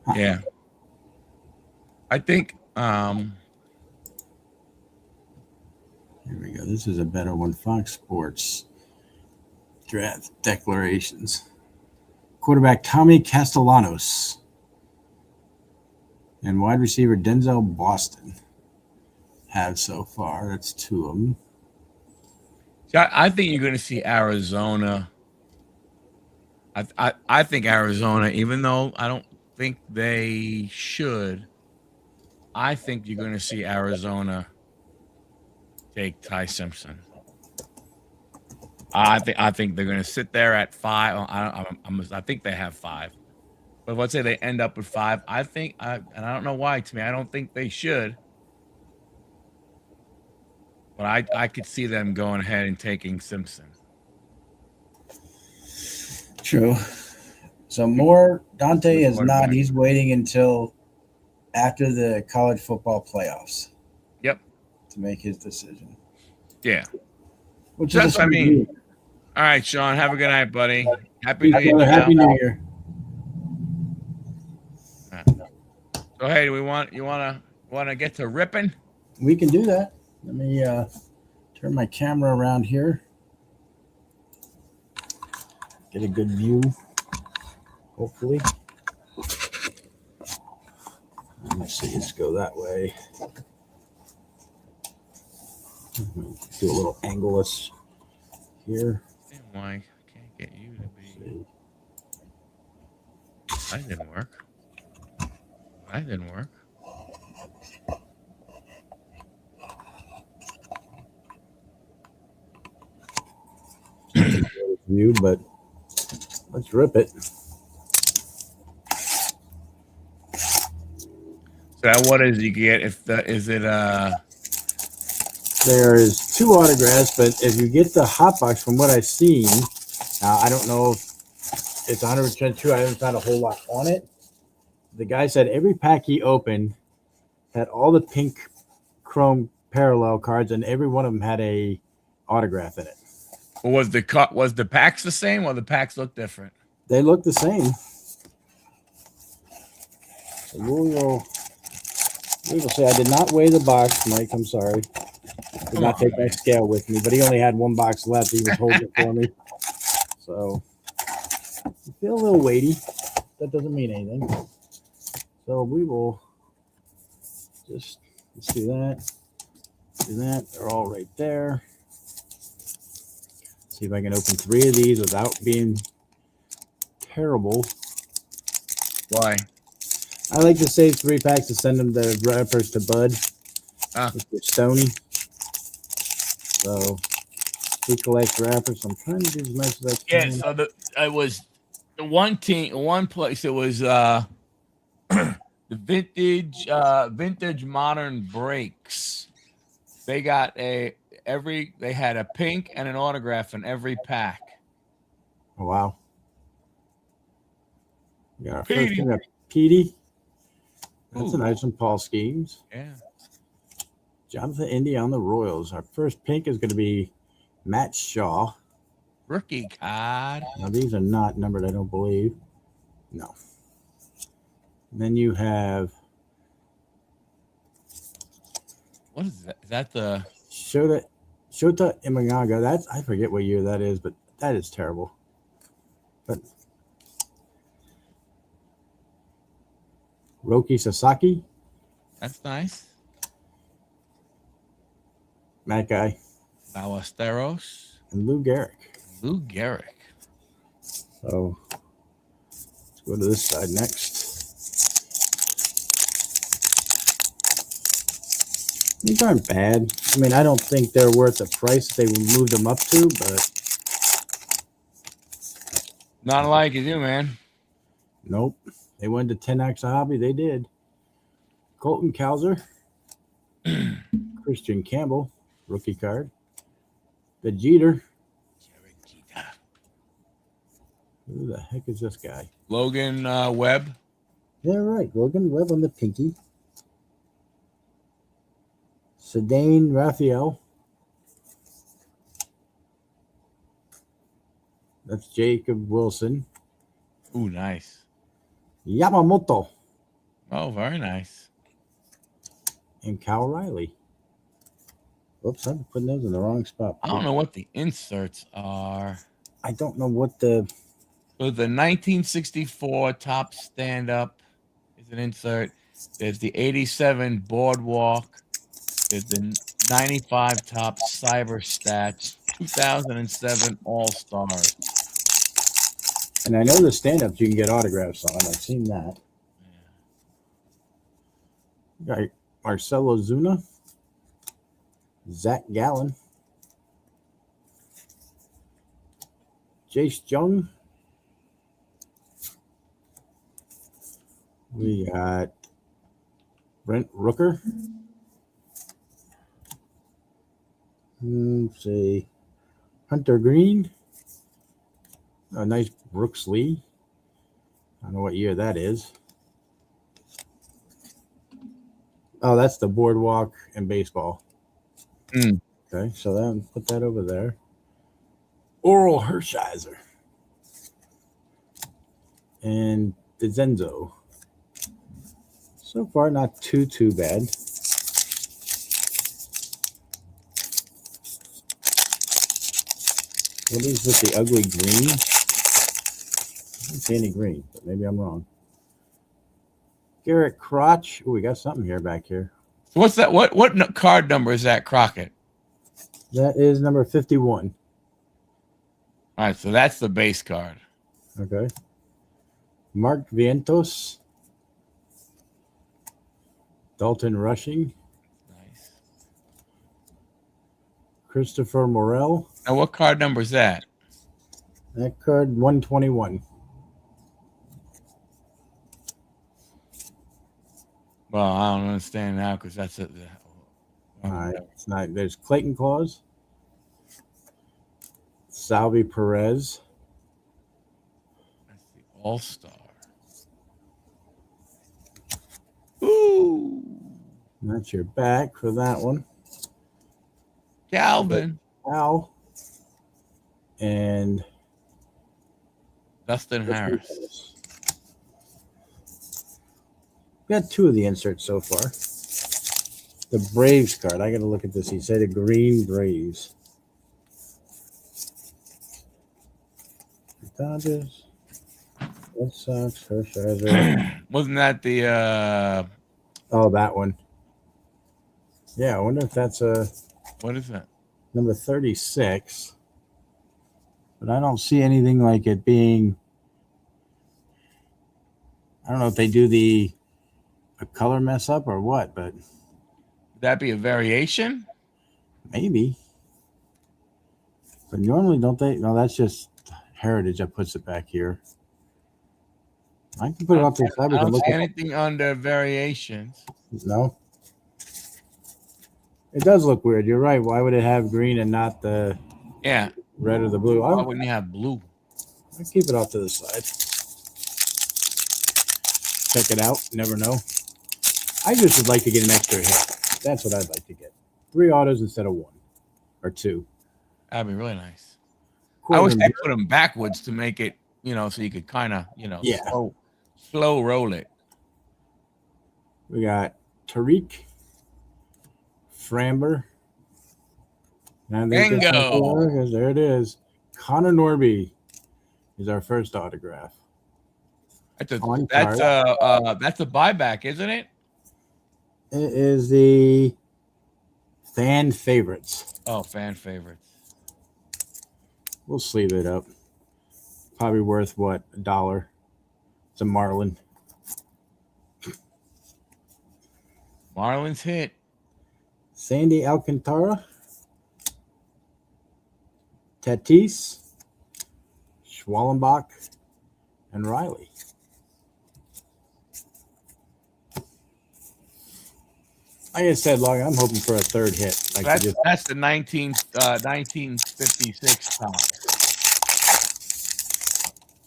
Huh. Yeah. I think yeah, Here we go. This is a better one. Fox Sports draft declarations. Quarterback Tommy Castellanos and wide receiver Denzel Boston have so far. That's 2 of them. So I think you're going to see Arizona. I think Arizona, even though I don't think they should, I think you're going to see Arizona take Ty Simpson. I think they're going to sit there at 5. I think they have 5, but let's say they end up with 5. I think and I don't know why. To me, I don't think they should, but I could see them going ahead and taking Simpson. True. So more Dante is not. He's waiting until after the college football playoffs. Yep. To make his decision. Yeah. Which is what I mean. All right, Sean. Have a good night, buddy. Happy New Year. Happy New Year. So hey, you want to get to ripping? We can do that. Let me turn my camera around here. Get a good view. Hopefully. Let me see. Let's go that way. Do a little angleless here. Why I can't get you to be? That didn't work. That didn't work. View, but let's rip it. So what is you get is it There is 2 autographs, but if you get the hot box, from what I've seen, I don't know if it's 100% true. I haven't found a whole lot on it. The guy said every pack he opened had all the pink chrome parallel cards, and every one of them had a autograph in it. Was the packs the same, or the packs look different? They look the same. So we will see. I did not weigh the box, Mike. I'm sorry. Did not take my scale with me, but he only had 1 box left. He was holding it for me. So I feel a little weighty. That doesn't mean anything. So we will let's do that. Do that. They're all right there. See if I can open 3 of these without being terrible. Why? I like to save 3 packs to send them the wrappers to Bud. If they're stony. So he collects wrappers. I'm trying to do as much as I can. Yeah, so it was the one place. It was the vintage modern breaks. They got they had a pink and an autograph in every pack. Oh, wow. Yeah, first thing up, Petey. That's a nice one. Paul Schemes. Yeah. Jonathan Indy on the Royals. Our first pink is going to be Matt Shaw. Rookie card. Now, these are not numbered, I don't believe. No. And then you have... What is that? Is that the... Shota Imagaga. That's, I forget what year that is, but that is terrible. But Roki Sasaki. That's nice. Matt Guy. Ballesteros. And Lou Gehrig. Lou Gehrig. So let's go to this side next. These aren't bad. I mean, I don't think they're worth the price they moved them up to, but not like you do, man. Nope. They went to 10X a hobby. They did. Colton Cowser. Christian Campbell. Rookie card. The Jeter. Who the heck is this guy? Logan Webb. Yeah, right. Logan Webb on the pinky. Sedane Raphael. That's Jacob Wilson. Ooh, nice. Yamamoto. Oh, very nice. And Cal Riley. Oops, I'm putting those in the wrong spot. I don't know what the inserts are. I don't know what the. So the 1964 top stand-up is an insert. There's the 87 Boardwalk. There's the 95 top cyber stats. 2007 All-Stars. And I know the stand-ups you can get autographs on. I've seen that. Yeah. Got Marcelo Zuna, Zach Gallen, Jace Jung. We got Brent Rooker. Let's see. Hunter Green. A nice Brooks Lee. I don't know what year that is. Oh, that's the Boardwalk and baseball. Mm. Okay, so then put that over there. Oral Hershiser. And DeZenzo. So far, not too bad. What is with the ugly green? I don't see any green, but maybe I'm wrong. Garrett Crotch. Oh, we got something here back here. So what's that? What card number is that, Crockett? That is number 51. All right, so that's the base card. Okay. Mark Vientos. Dalton Rushing. Nice. Christopher Morel. Now, what card number is that? That card 121. Well, I don't understand now because that's it. All right, it's not. There's Clayton Claus, Salvi Perez, That's the All-Star. Ooh, that's your back for that one. Calvin, Al, and Dustin Harris. Got two of the inserts so far. The Braves card. I got to look at this. He said a green Braves. Dodgers, Red Sox, Hershiser. Wasn't that the Oh, that one. Yeah, I wonder if that's a what is that? number 36. But I don't see anything like it being. I don't know if they do a color mess up or what, but Would that be a variation? maybe. But normally, don't they? No, that's just Heritage that puts it back here. I can put it off to the side. We I can don't look see at anything under variations. No. It does look weird. You're right. Why would it have green and not the Yeah. red or the blue? Why wouldn't you have blue? I'll keep it off to the side. Check it out. Never know. I just would like to get an extra hit. That's what I'd like to get. 3 autos instead of 1 or 2. That'd be really nice. I wish they put them backwards to make it, so you could kind of, Yeah. slow roll it. We got Tariq, Framber. Bingo. Because there it is. Connor Norby is our first autograph. That's a buyback, isn't it? It is the fan favorites. Oh, fan favorites. We'll sleeve it up. Probably worth what? $1. It's a Marlin. Marlins hit. Sandy Alcantara. Tatis. Schwallenbach. And Riley. Like I said, Logan, I'm hoping for a third hit. That's the 1956 top.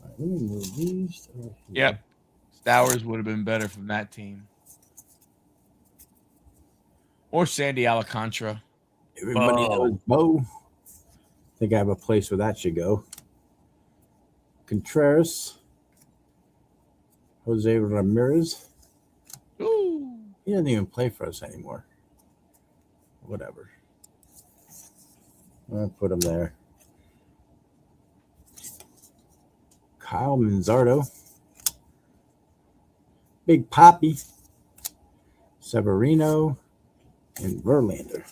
Right, let me move these. Yep. Stowers would have been better from that team. Or Sandy Alcantara. Everybody knows Bo. I think I have a place where that should go. Contreras. Jose Ramirez. Ooh. He doesn't even play for us anymore. Whatever. I'll put him there. Kyle Manzardo. Big Poppy. Severino. And Verlander.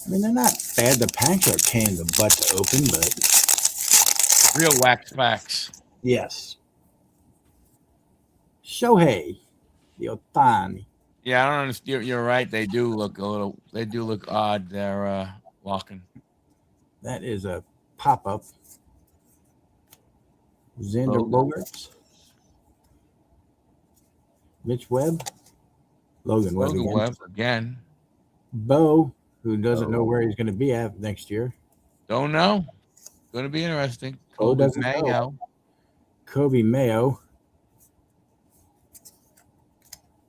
I mean, they're not bad. The packs are pain in the butt to open, but Real wax facts. yes. Shohei, the Otani. Yeah, I don't understand. You're right. They do look a little. They do look odd. They're walking. That is a pop-up. Xander Logan. Bogaerts. Mitch Webb. Logan Webb again. Bo, who doesn't know where he's going to be at next year. Don't know. Going to be interesting. Bo Kobe doesn't Mayo. know. Kobe Mayo.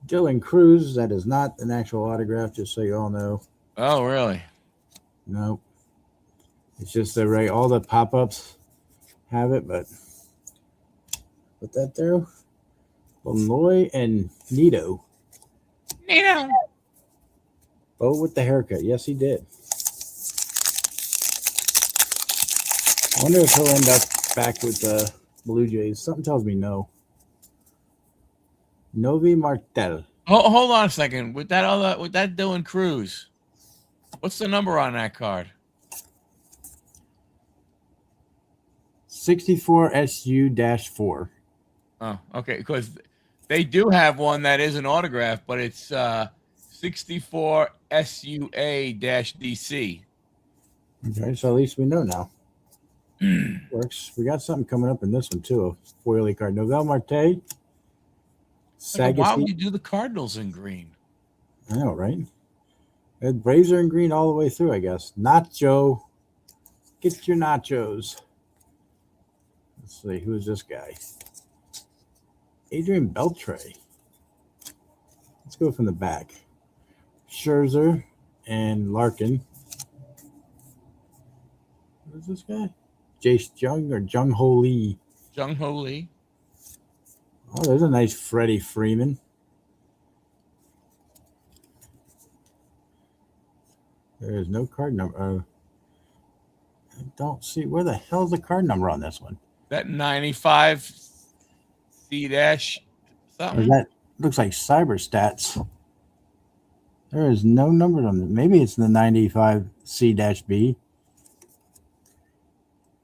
Dylan Cruz. That is not an actual autograph, just so you all know. Oh, really? No. It's just the right. All the pop-ups have it, but put that there. Malloy and Nito. Bo with the haircut. Yes, he did. I wonder if he'll end up back with the Blue Jays. Something tells me no. Novi Martel. Hold on a second. With that Dylan Cruz, what's the number on that card? 64 SU-4. Oh, okay. Because they do have one that is an autograph, but it's 64 SUA-DC. Okay, so at least we know now. Works. We got something coming up in this one too. A foily card. Novel Marte. Why would you do the Cardinals in green? I know, right? The Braves are in green all the way through, I guess. Nacho. Get your nachos. Let's see. Who is this guy? Adrian Beltre. Let's go from the back. Scherzer and Larkin. Who is this guy? Jace Jung or Jung Ho Lee? Jung Ho Lee. Oh, there's a nice Freddie Freeman. There is no card number. I don't see. Where the hell is the card number on this one? That 95 C- something. That looks like Cyber Stats. There is no number on it. Maybe it's the 95 C-B.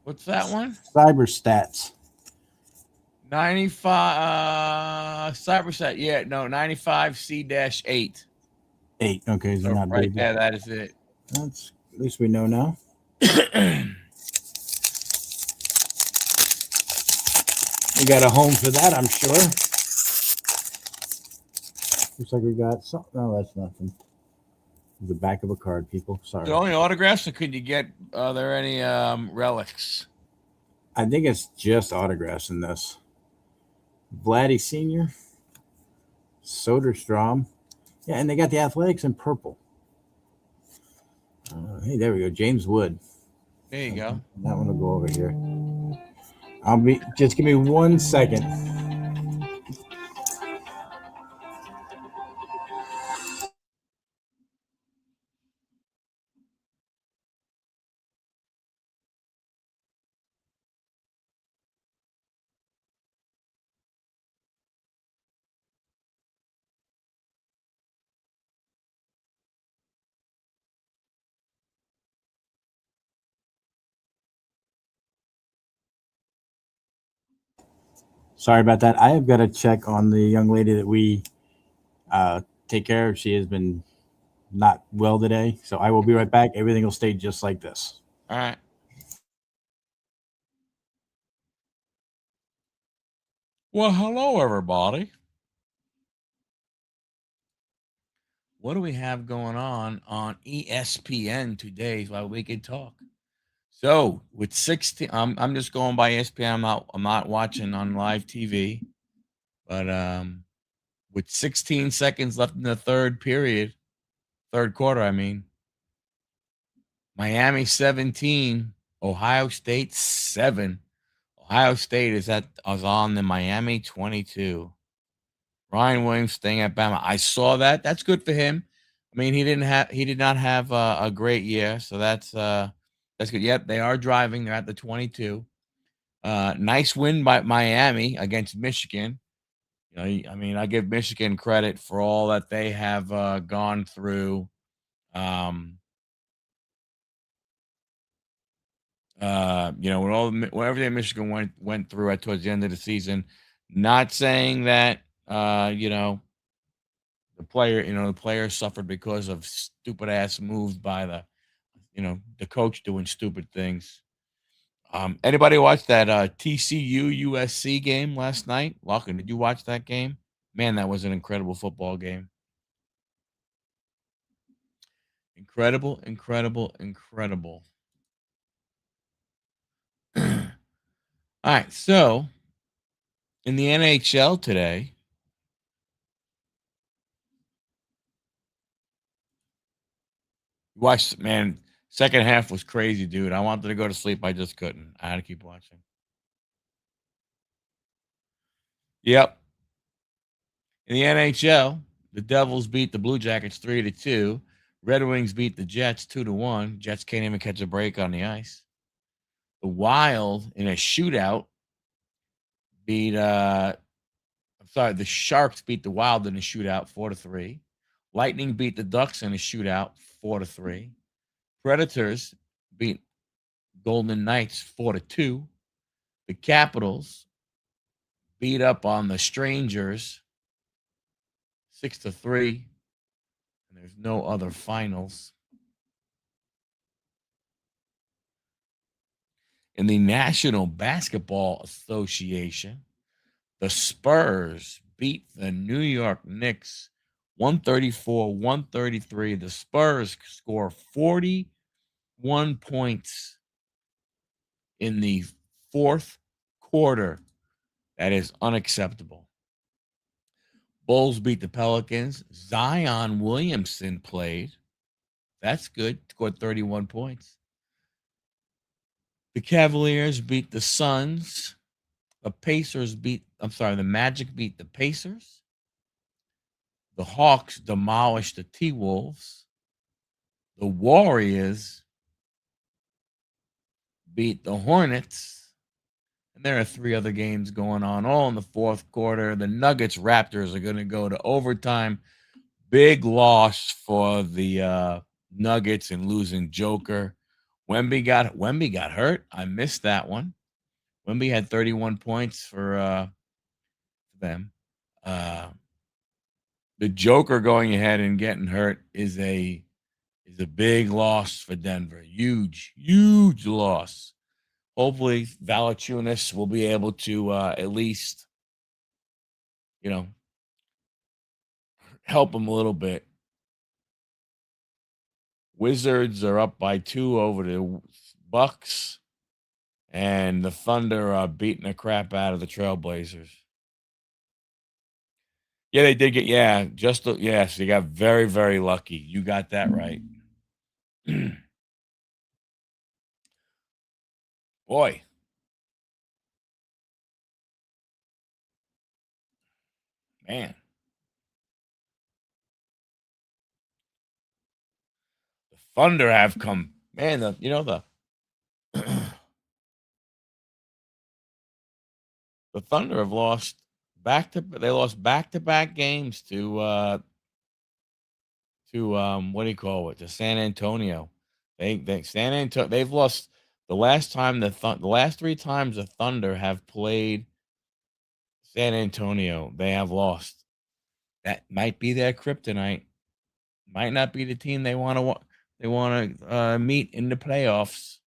What's that one? Cyber Stats. 95 Cybersat. Yeah, no, 95 C-8. 8. Okay, so not right big. there, that is it. That's at least we know now. We got a home for that, I'm sure. Looks like we got something. No, that's nothing. The back of a card, people. Sorry. The only autographs, or could you get? Are there any relics? I think it's just autographs in this. Vladdy Sr. Soderstrom. Yeah, and they got the Athletics in purple. Hey, there we go. James Wood. There you go. That one will go over here. Just give me 1 second. Sorry about that. I have got to check on the young lady that we take care of. She has been not well today. So I will be right back. Everything will stay just like this. All right. Well, hello, everybody. What do we have going on ESPN today while we can talk? So with 16, I'm just going by ESPN. I'm not watching on live TV, but with 16 seconds left in the third quarter, I mean, Miami 17, Ohio State 7. Ohio State is on the Miami 22. Ryan Williams staying at Bama. I saw that. That's good for him. I mean, he did not have a great year, so that's good. Yep, they are driving. They're at the 22. Nice win by Miami against Michigan. You know, I mean, I give Michigan credit for all that they have gone through. Um, you know, when everything Michigan went through at towards the end of the season. Not saying that you know, the player suffered because of stupid ass moves by the coach doing stupid things. Anybody watch that TCU USC game last night? Lachlan, did you watch that game? Man, that was an incredible football game. Incredible, incredible, incredible. All right, so in the NHL today, watched man, second half was crazy, dude. I wanted to go to sleep, I just couldn't. I had to keep watching. Yep. In the NHL, the Devils beat the Blue Jackets 3-2. Red Wings beat the Jets 2-1. Jets can't even catch a break on the ice. The Wild in a shootout beat I'm sorry, the Sharks beat the Wild in a shootout 4-3. Lightning beat the Ducks in a shootout 4-3. Predators beat Golden Knights 4-2. The Capitals beat up on the Strangers 6-3. And there's no other finals. In the National Basketball Association, the Spurs beat the New York Knicks 134-133. The Spurs score 41 points in the fourth quarter. That is unacceptable. Bulls beat the Pelicans. Zion Williamson played. That's good. Scored 31 points. The Cavaliers beat the Suns. The Magic beat the Pacers. The Hawks demolished the T-Wolves. The Warriors beat the Hornets. And there are three other games going on, all in the fourth quarter. The Nuggets Raptors are going to go to overtime. Big loss for the Nuggets and losing Joker. Wemby got hurt. I missed that one. Wemby had 31 points for them. The Joker going ahead and getting hurt is a big loss for Denver. Huge, huge loss. Hopefully, Valanciunas will be able to at least, you know, help him a little bit. Wizards are up by 2 over the Bucks, and the Thunder are beating the crap out of the Trailblazers. Yeah, they did get so you got very, very lucky. You got that right. Boy. Man. The Thunder have come. Man, the the Thunder have lost back to back games to what do you call it? To San Antonio. They've lost the last time the last 3 times the Thunder have played San Antonio, they have lost. That might be their kryptonite. Might not be the team they want to meet in the playoffs.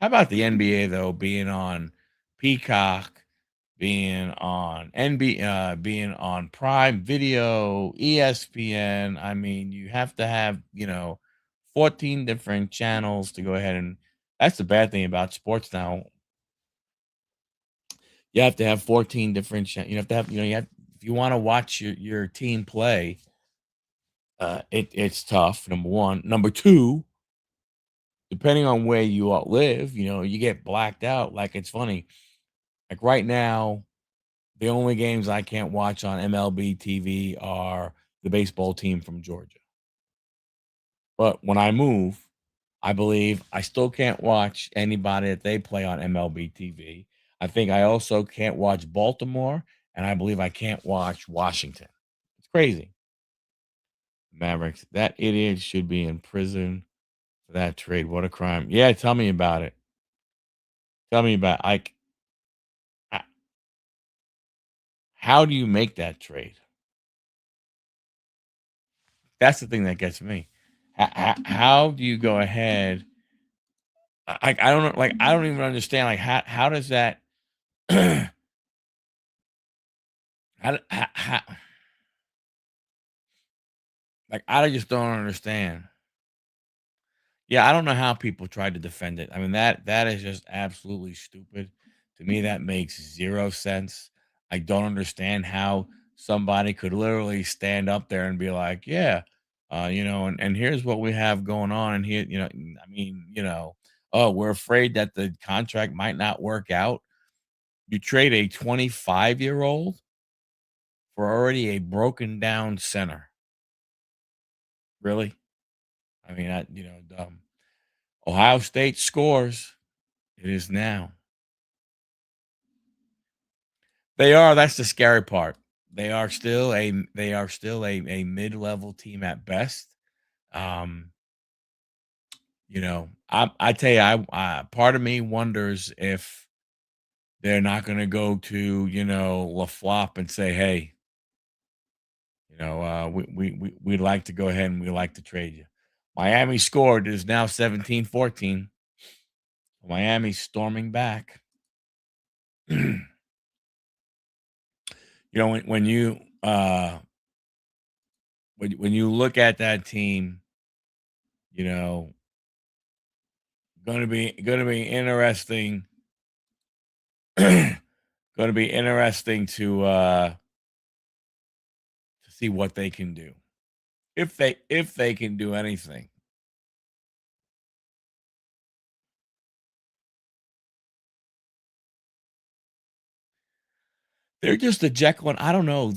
How about the NBA though being on Peacock, being on being on Prime Video, ESPN? I mean, you have to have 14 different channels to go ahead and. That's the bad thing about sports now. You have to have 14 different you have to have if you want to watch your team play, it's tough. Number one. Number two, depending on where you all live, you get blacked out. Like, it's funny. Like right now, the only games I can't watch on MLB TV are the baseball team from Georgia. But when I move, I believe I still can't watch anybody that they play on MLB TV. I think I also can't watch Baltimore, and I believe I can't watch Washington. It's crazy. Mavericks, that idiot should be in prison for that trade. What a crime. Yeah, tell me about it. Tell me about like h- how do you make that trade? That's the thing that gets me. How do you go ahead? I don't know. Like I don't even understand. Like how does that? how, how, like I just don't understand. Yeah, I don't know how people tried to defend it. I mean that is just absolutely stupid. To me, that makes zero sense. I don't understand how somebody could literally stand up there and be like, "Yeah, and here's what we have going on, and here, I mean, oh, we're afraid that the contract might not work out." You trade a 25-year-old for already a broken down center. Really? I mean, dumb. Ohio State scores. It is now. They are. That's the scary part. They are still a mid-level team at best. Um, I tell you, I part of me wonders if they're not going to go to LaFlop and say, "Hey, we'd like to go ahead and we'd like to trade you." Miami scored. It is now 17-14. Miami's storming back. When you look at that team, you know, gonna be interesting. Gonna be interesting to see what they can do. If they can do anything. They're just a Jekyll and I don't know,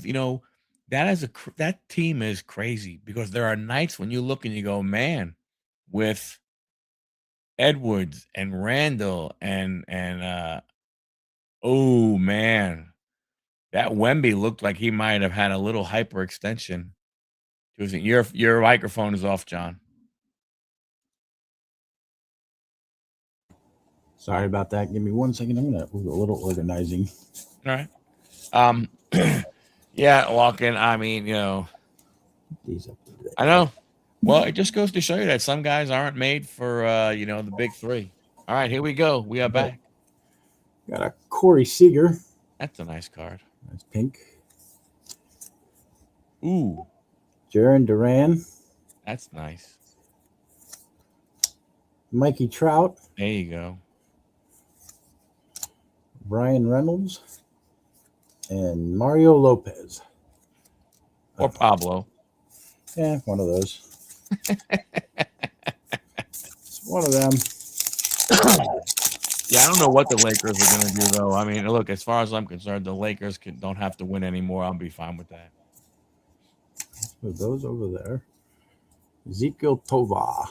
that team is crazy because there are nights when you look and you go, "Man, with Edwards and Randall and oh man, that Wemby looked like he might have had a little hyperextension to his your microphone is off, John. Sorry about that. Give me 1 second. I'm gonna do a little organizing. All right. Um yeah, walking, I mean, These up there. I know. Well, it just goes to show you that some guys aren't made for the big three. All right, here we go. We are back. Got a Corey Seager. That's a nice card. That's pink. Ooh, Jaron Duran. that's nice. Mikey Trout. There you go. Brian Reynolds. And Mario Lopez. Or Pablo. Yeah, one of those. It's one of them. Yeah, I don't know what the Lakers are going to do, though. I mean, look, as far as I'm concerned, the Lakers don't have to win anymore. I'll be fine with that. With those over there. Ezekiel Tova.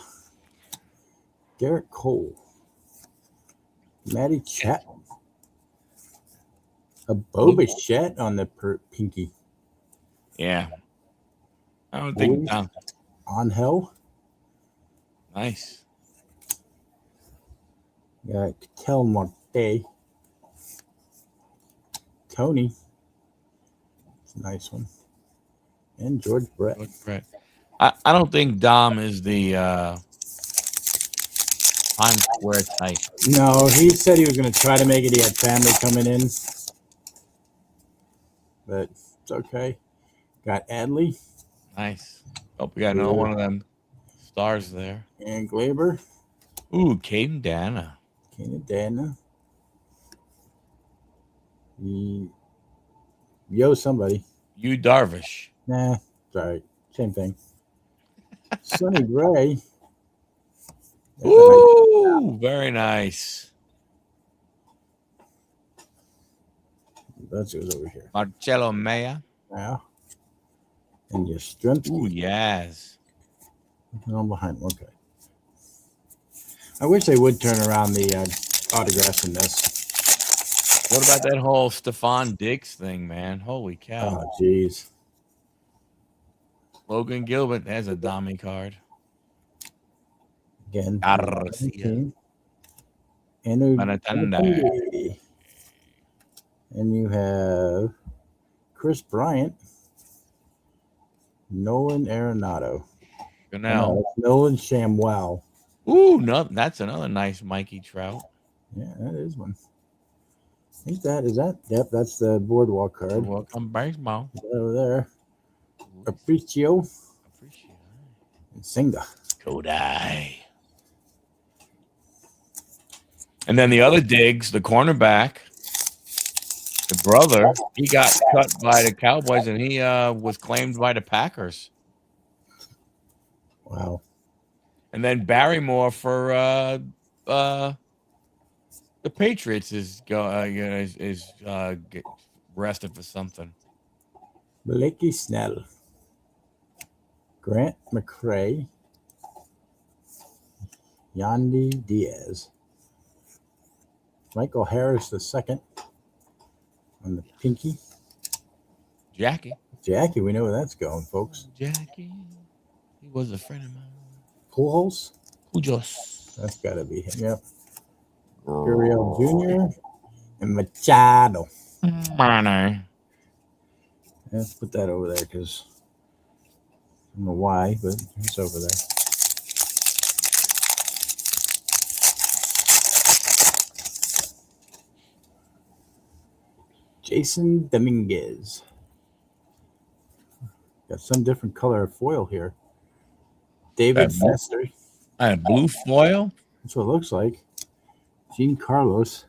Garrett Cole. Matty Chapman. A Bobichette on the pinky. Yeah. I don't think Angel. Nice. Got Kel Marte. Tony. It's a nice one. And George Brett. I don't think Dom is the Times Square type. No, he said he was going to try to make it. He had family coming in. But it's okay. Got Adley. Nice. Oh, we got another one of them stars there. And Glaber. Ooh, Caden Dana. Yo, somebody. You Darvish. Nah, sorry. Same thing. Sonny Gray. Ooh, very nice. That's who's over here. Marcelo Maya. Yeah. And Yastrzemski. Ooh, yes. I'm behind him. Okay. I wish they would turn around the autographs in this. What about that whole Stephon Diggs thing, man? Holy cow. Oh, jeez. Logan Gilbert has a dummy card. Again. Garcia. And you have Chris Bryant, Nolan Arenado. No, Nolan Shamwell. Ooh, no, that's another nice Mikey Trout. Yeah, that is one. I think that is that. Yep, that's the boardwalk card. Welcome baseball. Over there. Appreciate. And Senga. Kodai. And then the other Diggs, the cornerback, the brother, he got cut by the Cowboys, and he was claimed by the Packers. Wow. And then Barrymore for the Patriots is arrested for something. Blakey Snell. Grant McCrae. Yandy Diaz. Michael Harris II on the pinky. Jackie, we know where that's going, folks. Jackie, he was a friend of mine. Pujols. That's got to be him. Yep. Gurriel Jr. and Machado. Let's put that over there because I don't know why, but it's over there. Jason Dominguez. Got some different color of foil here. David Fester. Blue foil? That's what it looks like. Gene Carlos.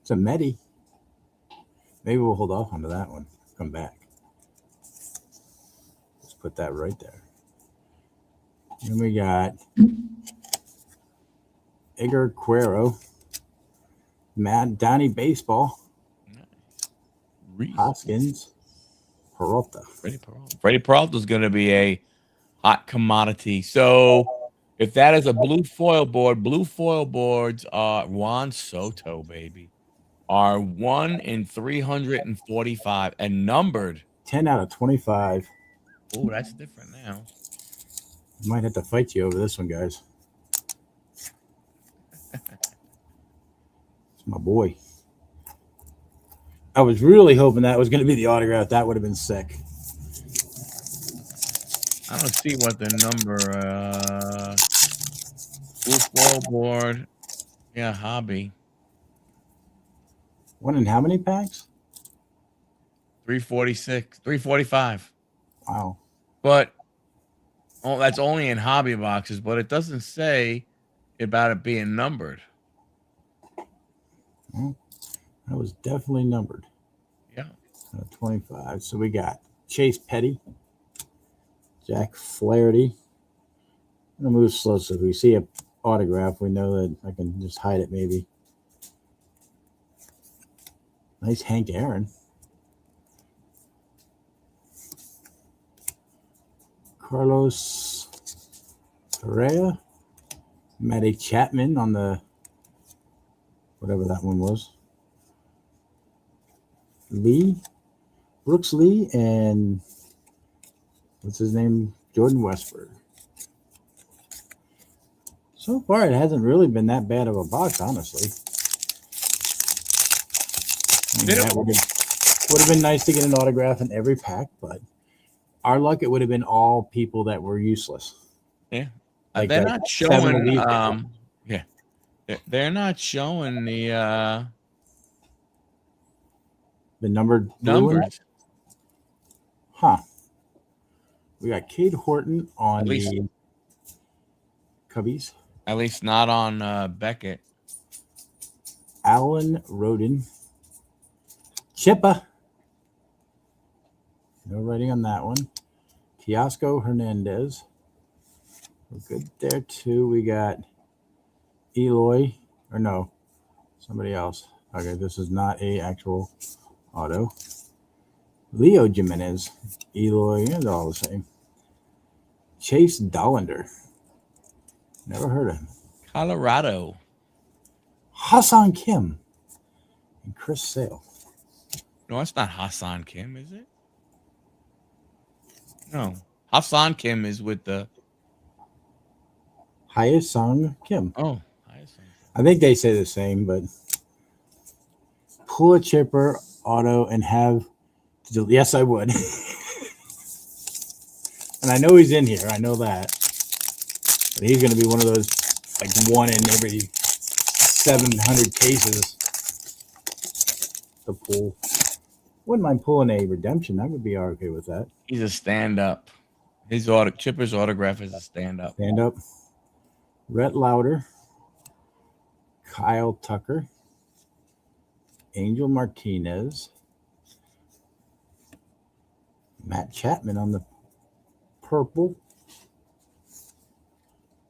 It's a Medi. Maybe we'll hold off onto that one. Come back. Let's put that right there. Then we got Edgar Cuero. Matt Donnie Baseball. Reese. Hoskins. Peralta. Freddie Peralta is going to be a hot commodity. So if that is a blue foil boards are Juan Soto, baby, are 1 in 345 and numbered. 10 out of 25. Oh, that's different now. Might have to fight you over this one, guys. It's my boy. I was really hoping that was going to be the autograph. That would have been sick. I don't see what the number blue foil board. Yeah, hobby. One in how many packs? 346, 345. Wow. But that's only in hobby boxes, but it doesn't say about it being numbered. Well, that was definitely numbered. Yeah. 25. So we got Chase Petty, Jack Flaherty. I'm going to move slow so if we see an autograph, we know that I can just hide it maybe. Nice Hank Aaron. Carlos Correa. Matty Chapman on the whatever that one was. Brooks Lee, and what's his name? Jordan Westford. So far, it hasn't really been that bad of a box, honestly. I mean, that would have been nice to get an autograph in every pack, but our luck, it would have been all people that were useless. Yeah. Like they're not showing they're not showing the numbered numbers. Huh. We got Cade Horton on the Cubbies. At least not on Beckett. Alan Roden. Chippa. No writing on that one. Teoscar Hernandez. We're good there too. We got Eloy. Or no. Somebody else. Okay, this is not a actual auto. Leo Jimenez. Eloy, it's all the same. Chase Dollander. Never heard of him. Colorado. Hassan Kim. And Chris Sale. No, it's not Hassan Kim, is it? No. Hassan Kim is with the. Hyesung Kim. Oh, Hassan Kim. I think they say the same, but pull a chipper, auto, and have. Yes, I would. And I know he's in here. I know that. But he's going to be one of those, like, one in every 700 cases to pull. Wouldn't mind pulling a redemption. I would be okay with that. He's a stand-up. His Chipper's autograph is a stand-up. Stand up. Rhett Lauder. Kyle Tucker. Angel Martinez. Matt Chapman on the purple.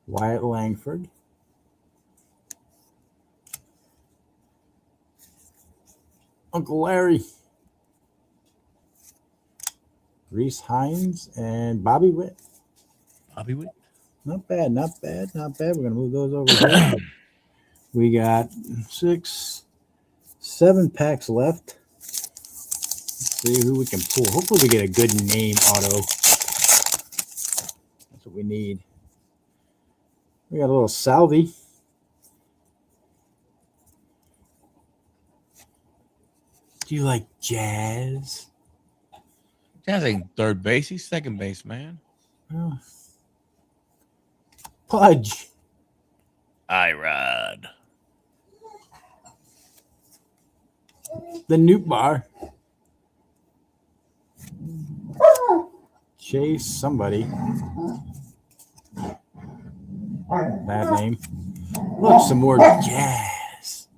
Wyatt Langford. Uncle Larry. Reese Hines and Bobby Witt. Bobby Witt. Not bad, not bad, not bad. We're going to move those over here. We got 6, 7 packs left. Let's see who we can pull. Hopefully we get a good name auto. That's what we need. We got a little Salvi. Do you like Jazz? Jazz ain't third base. He's second base, man. Oh. Pudge. Irod. The Newt Bar. Chase somebody. That name. Look, some more Jazz.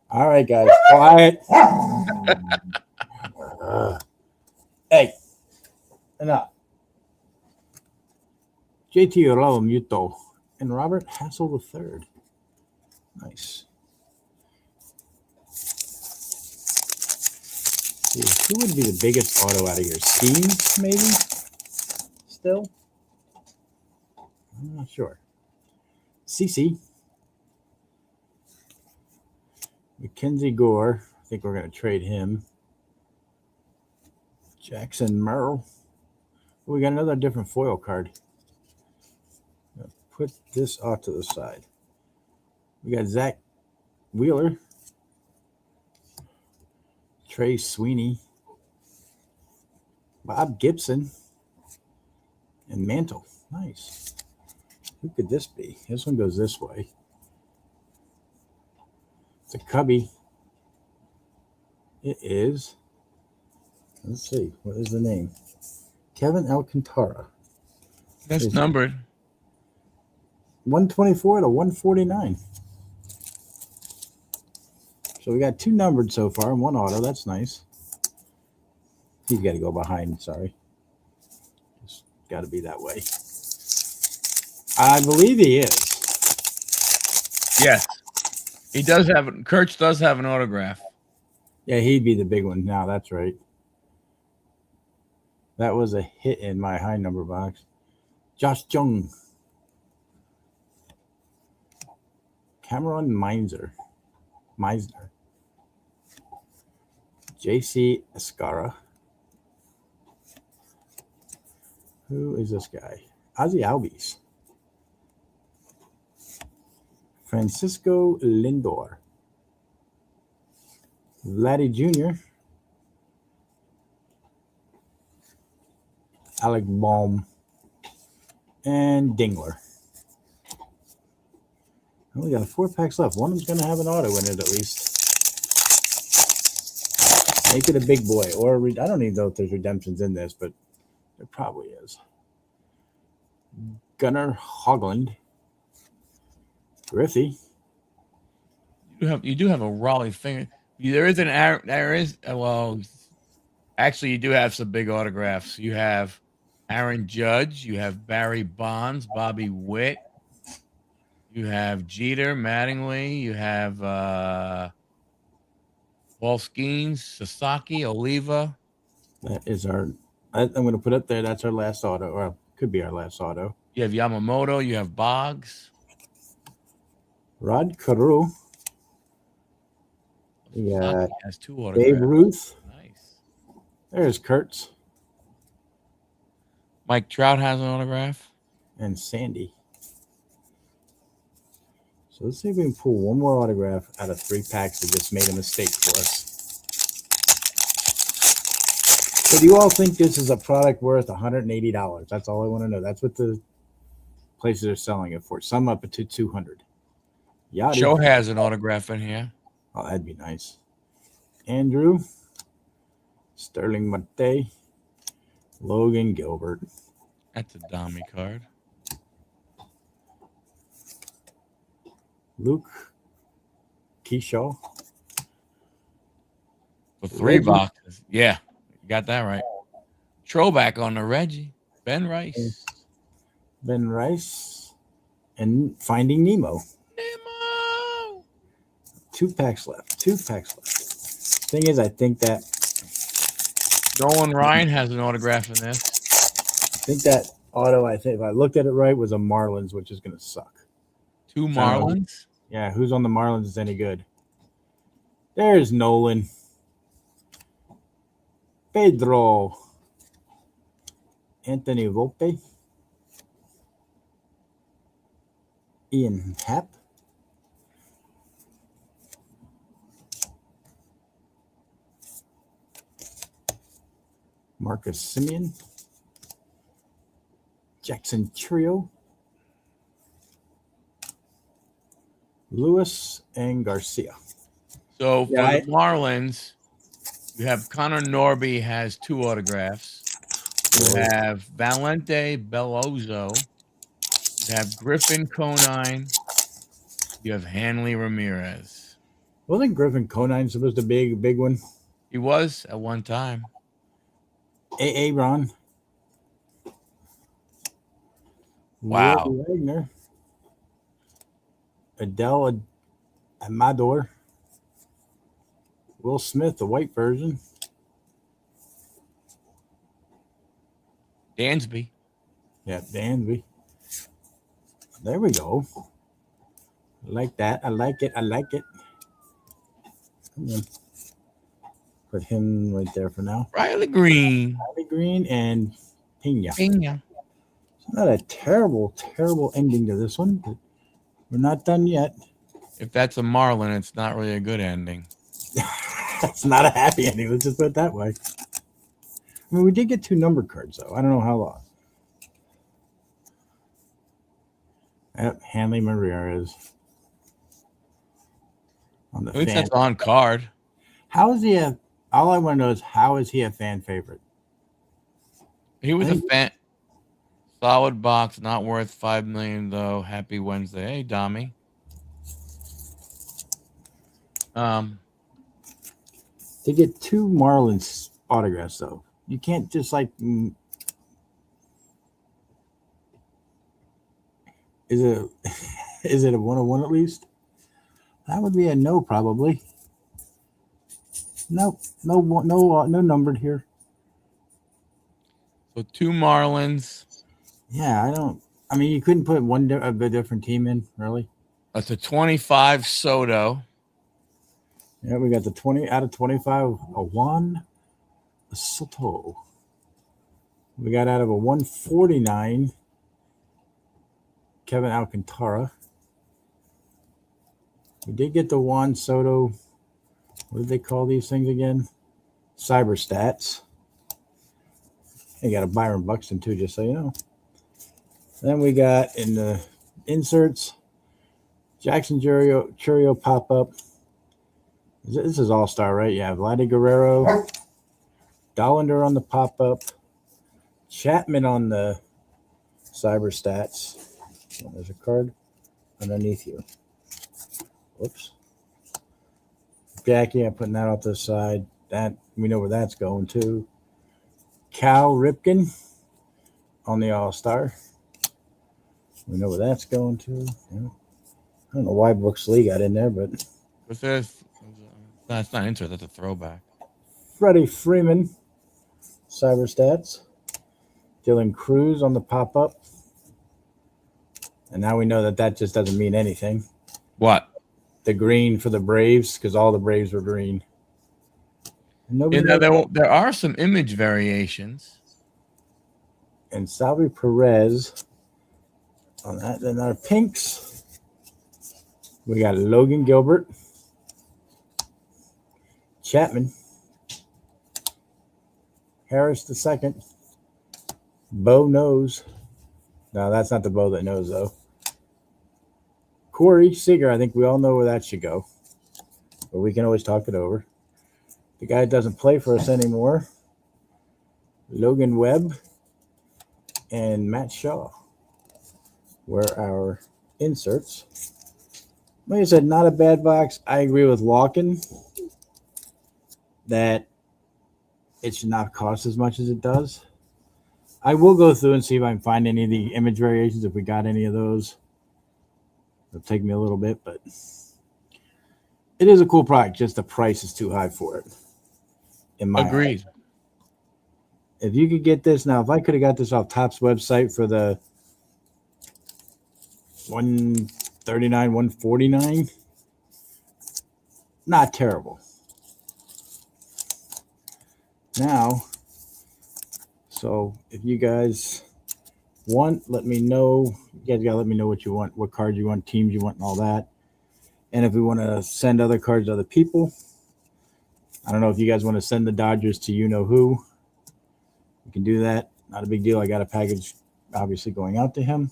All right, guys. Quiet. Hey. Enough. JT Muto and Robert Hassel III. Nice. Who would be the biggest auto out of here? Steams, maybe? Still? I'm not sure. CC. Mackenzie Gore. I think we're going to trade him. Jackson Merrill. We got another different foil card. Put this off to the side. We got Zach Wheeler. Trey Sweeney. Bob Gibson. And Mantle. Nice. Who could this be? This one goes this way. It's a Cubby. It is. Let's see. What is the name? Kevin Alcantara. That's numbered. 124 to 149. So we got 2 numbered so far and 1 auto. That's nice. He's got to go behind. Sorry. It's got to be that way. I believe he is. Yes. He does have it. Kurtz does have an autograph. Yeah, he'd be the big one. Now that's right. That was a hit in my high number box. Josh Jung. Cameron Meisner. JC Escara. Who is this guy? Ozzy Albies. Francisco Lindor. Vladdy Jr. Alec Baum. And Dingler. We got 4 packs left. One of them's going to have an auto in it at least. Make it a big boy. Or I don't even know if there's redemptions in this, but there probably is. Gunnar Hogland. Griffey. You do have a Raleigh finger. There is actually you do have some big autographs. You have Aaron Judge, you have Barry Bonds, Bobby Witt, You have Jeter, Mattingly. You have Paul Skeens, Sasaki, Oliva. That is I'm going to put up there. That's our last auto, or could be our last auto. You have Yamamoto. You have Boggs. Rod Carew. Sasaki has 2 Babe autographs. Ruth. Nice. There's Kurtz Mike Trout has an autograph. and Sandy. So let's see if we can pull one more autograph out of 3 packs that just made a mistake for us. So do you all think this is a product worth $180? That's all I want to know. That's what the places are selling it for. Some up to $200. Yachty. Joe has an autograph in here. Oh, that'd be nice. Andrew, Sterling Marte, Logan Gilbert. That's a dummy card. Luke Keyshaw. For 3 Reggie. boxes. Yeah, you got that right. Throwback on the Reggie. Ben Rice. Ben Rice. And Finding Nemo. Nemo. 2 packs left. Thing is, I think that Nolan Ryan has an autograph in this. auto, if I looked at it right, was a Marlins, which is going to suck. 2 Marlins. Yeah, who's on the Marlins is any good? There's Nolan. Pedro. Anthony Volpe. Ian Happ. Marcus Simeon. Jackson Trio. Lewis and Garcia. So for the Marlins, you have Connor Norby has 2 autographs. You have Valente Bellozo. You have Griffin Conine. You have Hanley Ramirez. Wasn't Griffin Conine supposed to be a big one? He was at one time. A. Ron. Wow. Will Wagner. Adele Amador. Will Smith, the white version. Dansby. Yeah, Danby. There we go. I like that. I like it. Come on. Put him right there for now. Riley Green. Riley Green and Pena. Pena. It's not a terrible ending to this one, but we're not done yet. If that's a Marlin, it's not really a good ending. It's not a happy ending. Let's just put it that way. I mean, we did get 2 number cards, though. I don't know how long. Yep, Hanley Ramirez. On the At least fan. that's on card. How is he all I want to know is how is he a fan favorite? He was a fan. Solid box, not worth $5 million though. Happy Wednesday. Hey, Dommy. To get 2 Marlins autographs, though, you can't just like. Is it a 101 at least? That would be a no, probably. Nope, no numbered here. So 2 Marlins. Yeah, I mean, you couldn't put a different team in, really. That's a 25 Soto. Yeah, we got the 20 out of 25. A 1 Soto. We got out of a 149. Kevin Alcantara. We did get the Juan Soto. What did they call these things again? Cyber stats. They got a Byron Buxton too, just so you know. Then we got in the inserts, Jackson Churio pop-up. This is all-star, right? Yeah, Vladdy Guerrero. Dollander on the pop-up. Chapman on the cyber stats. Oh, there's a card underneath you. Whoops. Jackie, I'm putting that off to the side. That we know where that's going to. Cal Ripken on the All-Star. We know where that's going to. Yeah. I don't know why Brooks Lee got in there, but It says that's not insert. That's a throwback. Freddie Freeman, Cyber Stats. Dylan Cruz on the pop up. And now we know that just doesn't mean anything. What? The green for the Braves, because all the Braves were green. There are some image variations. And Salvi Perez on that. Then our pinks. We got Logan Gilbert, Chapman, Harris II, Bo Knows. No, that's not the Bo that knows, though. Corey Seager, I think we all know where that should go. But we can always talk it over. The guy doesn't play for us anymore. Logan Webb and Matt Shaw were our inserts. Like I said, not a bad box. I agree with Lawkin that it should not cost as much as it does. I will go through and see if I can find any of the image variations, if we got any of those. It'll take me a little bit, but it is a cool product. Just the price is too high for it. In my Agreed. eyes. If you could get this now, if I could have got this off Topps website for the $139, $149, not terrible. Now, so if you guys want, let me know. You guys gotta let me know what you want, what cards you want, teams you want, and all that. And if we want to send other cards to other people, I don't know if you guys want to send the Dodgers to you know who. You can do that. Not a big deal. I got a package obviously going out to him.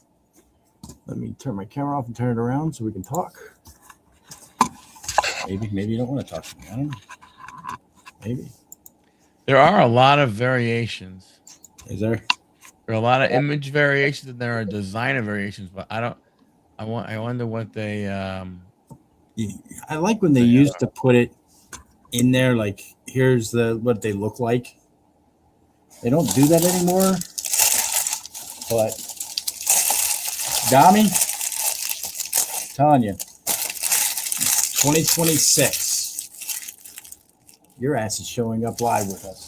Let me turn my camera off and turn it around so we can talk. Maybe you don't want to talk to me. I don't know. Maybe. There are a lot of variations. Is there? There are a lot of image variations and there are designer variations, but I wonder what they I like when they used to put it in there, like here's what they look like. They don't do that anymore. But Dami, telling you, 2026, your ass is showing up live with us.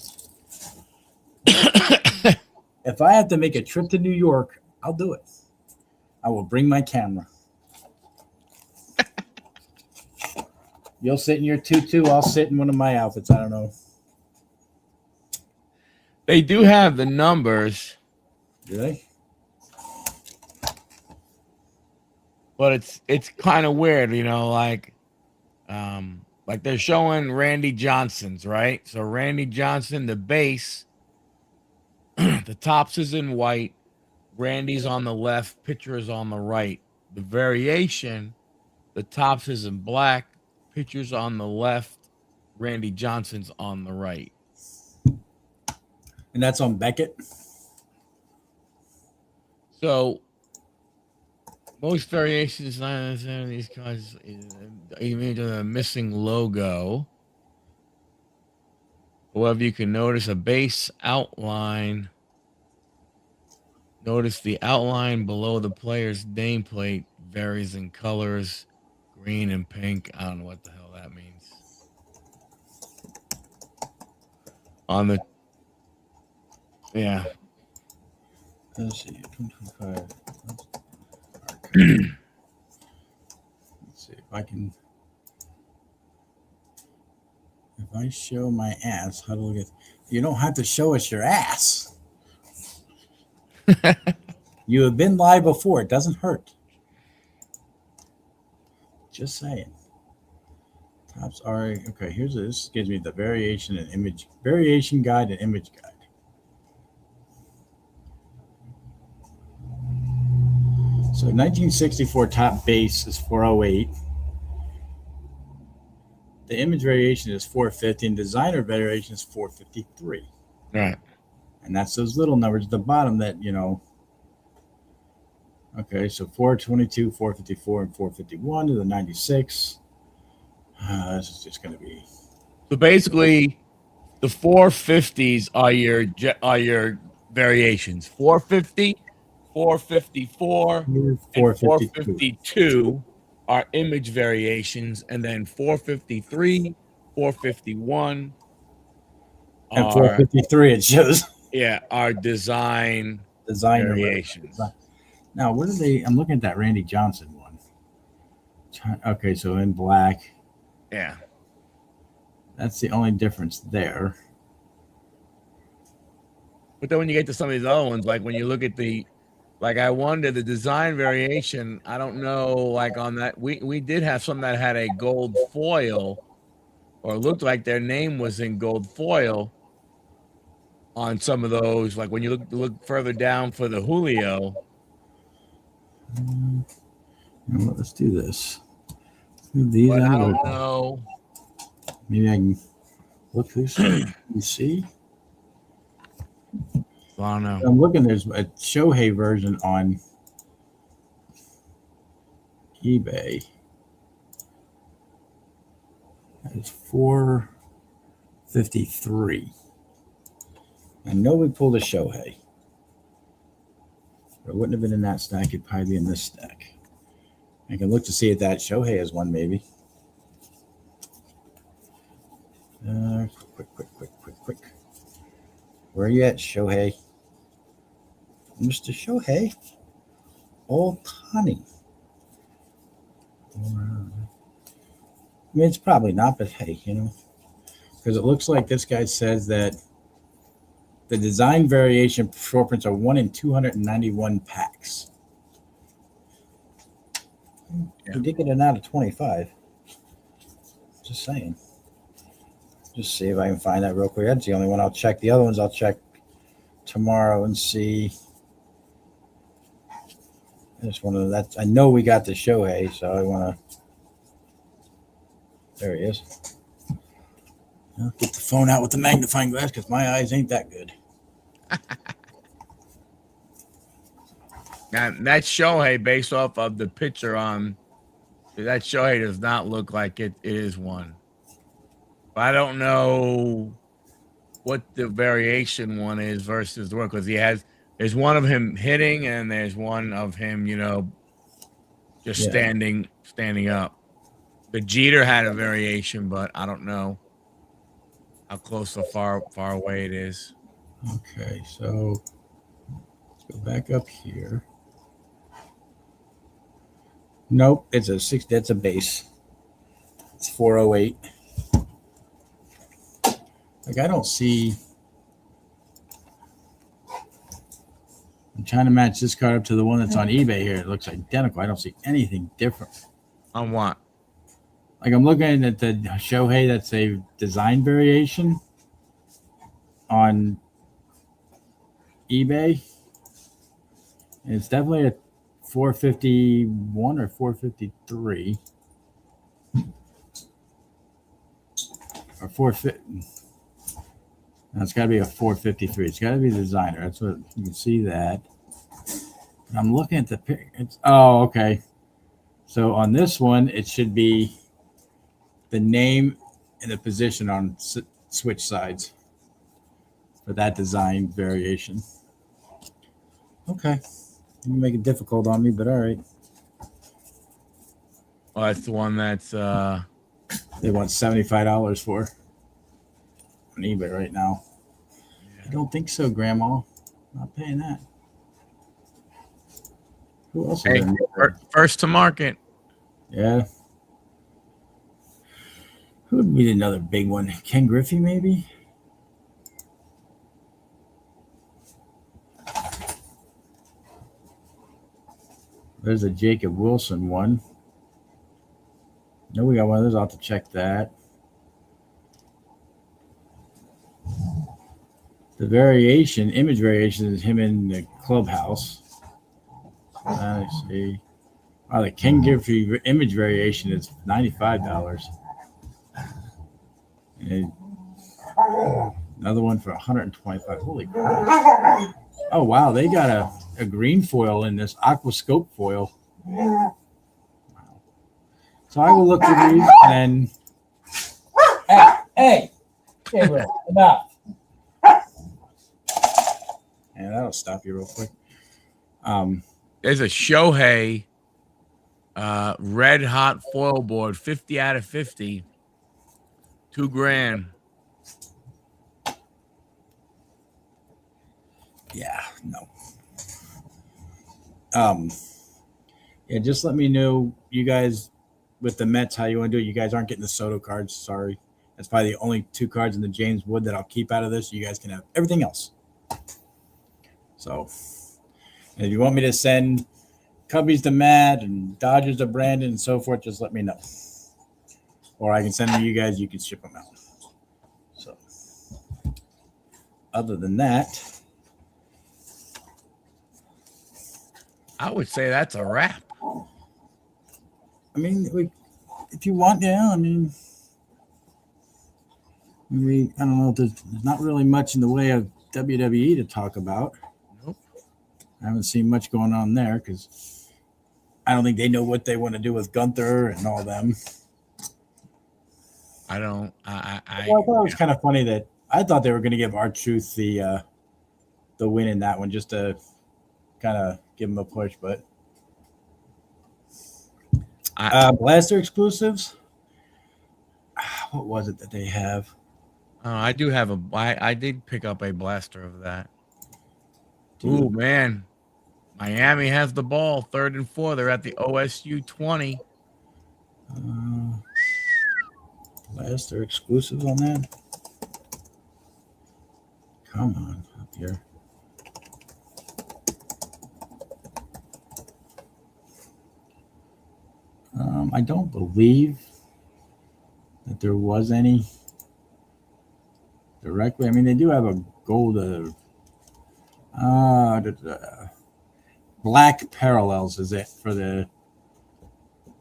If I have to make a trip to New York, I'll do it. I will bring my camera. You'll sit in your tutu. I'll sit in one of my outfits. I don't know. They do have the numbers. Do they? But it's kind of weird, like they're showing Randy Johnson's, right? So Randy Johnson, the base, the tops is in white, Randy's on the left, pitcher is on the right. The variation, the tops is in black, pitcher's on the left, Randy Johnson's on the right. And that's on Beckett. So most variations, these cards, even a missing logo. However, you can notice a base outline. Notice the outline below the player's nameplate varies in colors, green and pink. I don't know what the hell that means. On the Let's see, 25. Let's see if I can. If I show my ass, Huddle gets. You don't have to show us your ass. You have been live before. It doesn't hurt. Just saying. Tops are okay. Here's this. Gives me the variation guide and image guide. So 1964 top base is 408. The image variation is 450 and designer variation is 453. right. And that's those little numbers at the bottom that, Okay, so 422, 454, and 451 to the 96. This is just going to be. So basically, the 450s are your variations. 450, 454, and 452 are image variations, and then 453, 451 And are 453, it shows are design designer. variations. Now, what are they? I'm looking at that Randy Johnson one. Okay, so in black. Yeah. That's the only difference there. But then when you get to some of these other ones, like when you look at I wonder the design variation. I don't know, like on that, we did have some that had a gold foil, or looked like their name was in gold foil on some of those. Like when you look further down for the Julio. Let's do this. Move these But out I of the don't way. know. Maybe I can look through some. You see? I don't know. I'm looking. There's a Shohei version on eBay. It's 453. I know we pulled a Shohei. It wouldn't have been in that stack. It'd probably be in this stack. I can look to see if that Shohei is one, maybe. Quick. Where are you at, Shohei? Mr. Shohei? Ohtani. I mean, it's probably not, but hey, because it looks like this guy says that the design variation short prints are 1 in 291 packs. Yeah. We did get it out of 25. Just saying. Just see if I can find that real quick. That's the only one I'll check. The other ones I'll check tomorrow and see. I just want to. That I know we got the Shohei, so I want to. There he is. I'll get the phone out with the magnifying glass because my eyes ain't that good. And that Shohei, based off of the picture on that Shohei, does not look like it is one. I don't know what the variation one is versus the one, because there's one of him hitting and there's one of him, just standing up. The Jeter had a variation, but I don't know how close or far away it is. Okay, so let's go back up here. Nope, it's a 6. That's a base. It's 408. Like I don't see. I'm trying to match this card up to the one that's on eBay here. It looks identical. I don't see anything different. On what? Like I'm looking at the Shohei that's a design variation on eBay. And it's definitely a 451 or 453. Or 450. No, it's got to be a 453. It's got to be the designer. That's what you can see that. And I'm looking at the picture. Oh, okay. So on this one, it should be the name and the position on switch sides for that design variation. Okay. You make it difficult on me, but all right. Well, that's the one that's they want $75 for on eBay right now. Yeah. I don't think so, Grandma. Not paying that. Who else is in there? First to market. Yeah. Who would be another big one? Ken Griffey, maybe? There's a Jacob Wilson one. No, we got one of those. I'll have to check that. The variation, image variation, is him in the clubhouse. Let's see. Oh, the Ken Griffey image variation is $95. And another one for $125. Holy crap. Oh, wow. They got a green foil in this aquascope foil. Wow. So I will look for these and hey, Gabriel, enough. And that'll stop you real quick. There's a Shohei Red hot foil board, 50 out of 50, $2,000. Yeah, no. Yeah, just let me know, you guys, with the Mets, how you want to do it. You guys aren't getting the Soto cards. Sorry. That's probably the only 2 cards in the James Wood that I'll keep out of this. You guys can have everything else. So, and if you want me to send Cubbies to Matt and Dodgers to Brandon and so forth, just let me know. Or I can send them to you guys. You can ship them out. So, other than that, I would say that's a wrap. I mean, if you want, yeah, I mean, I don't know. There's not really much in the way of WWE to talk about. Nope. I haven't seen much going on there because I don't think they know what they want to do with Gunther and all them. I don't. I thought it was kind of funny that I thought they were going to give R-Truth the win in that one just to kind of give him a push, but Blaster exclusives. What was it that they have? I do have I did pick up a blaster of that. Dude. Ooh, man. Miami has the ball, 3rd and 4. They're at the OSU 20. Blaster exclusives on that. Come on up here. I don't believe that there was any directly. I mean, they do have a gold black parallels is it for the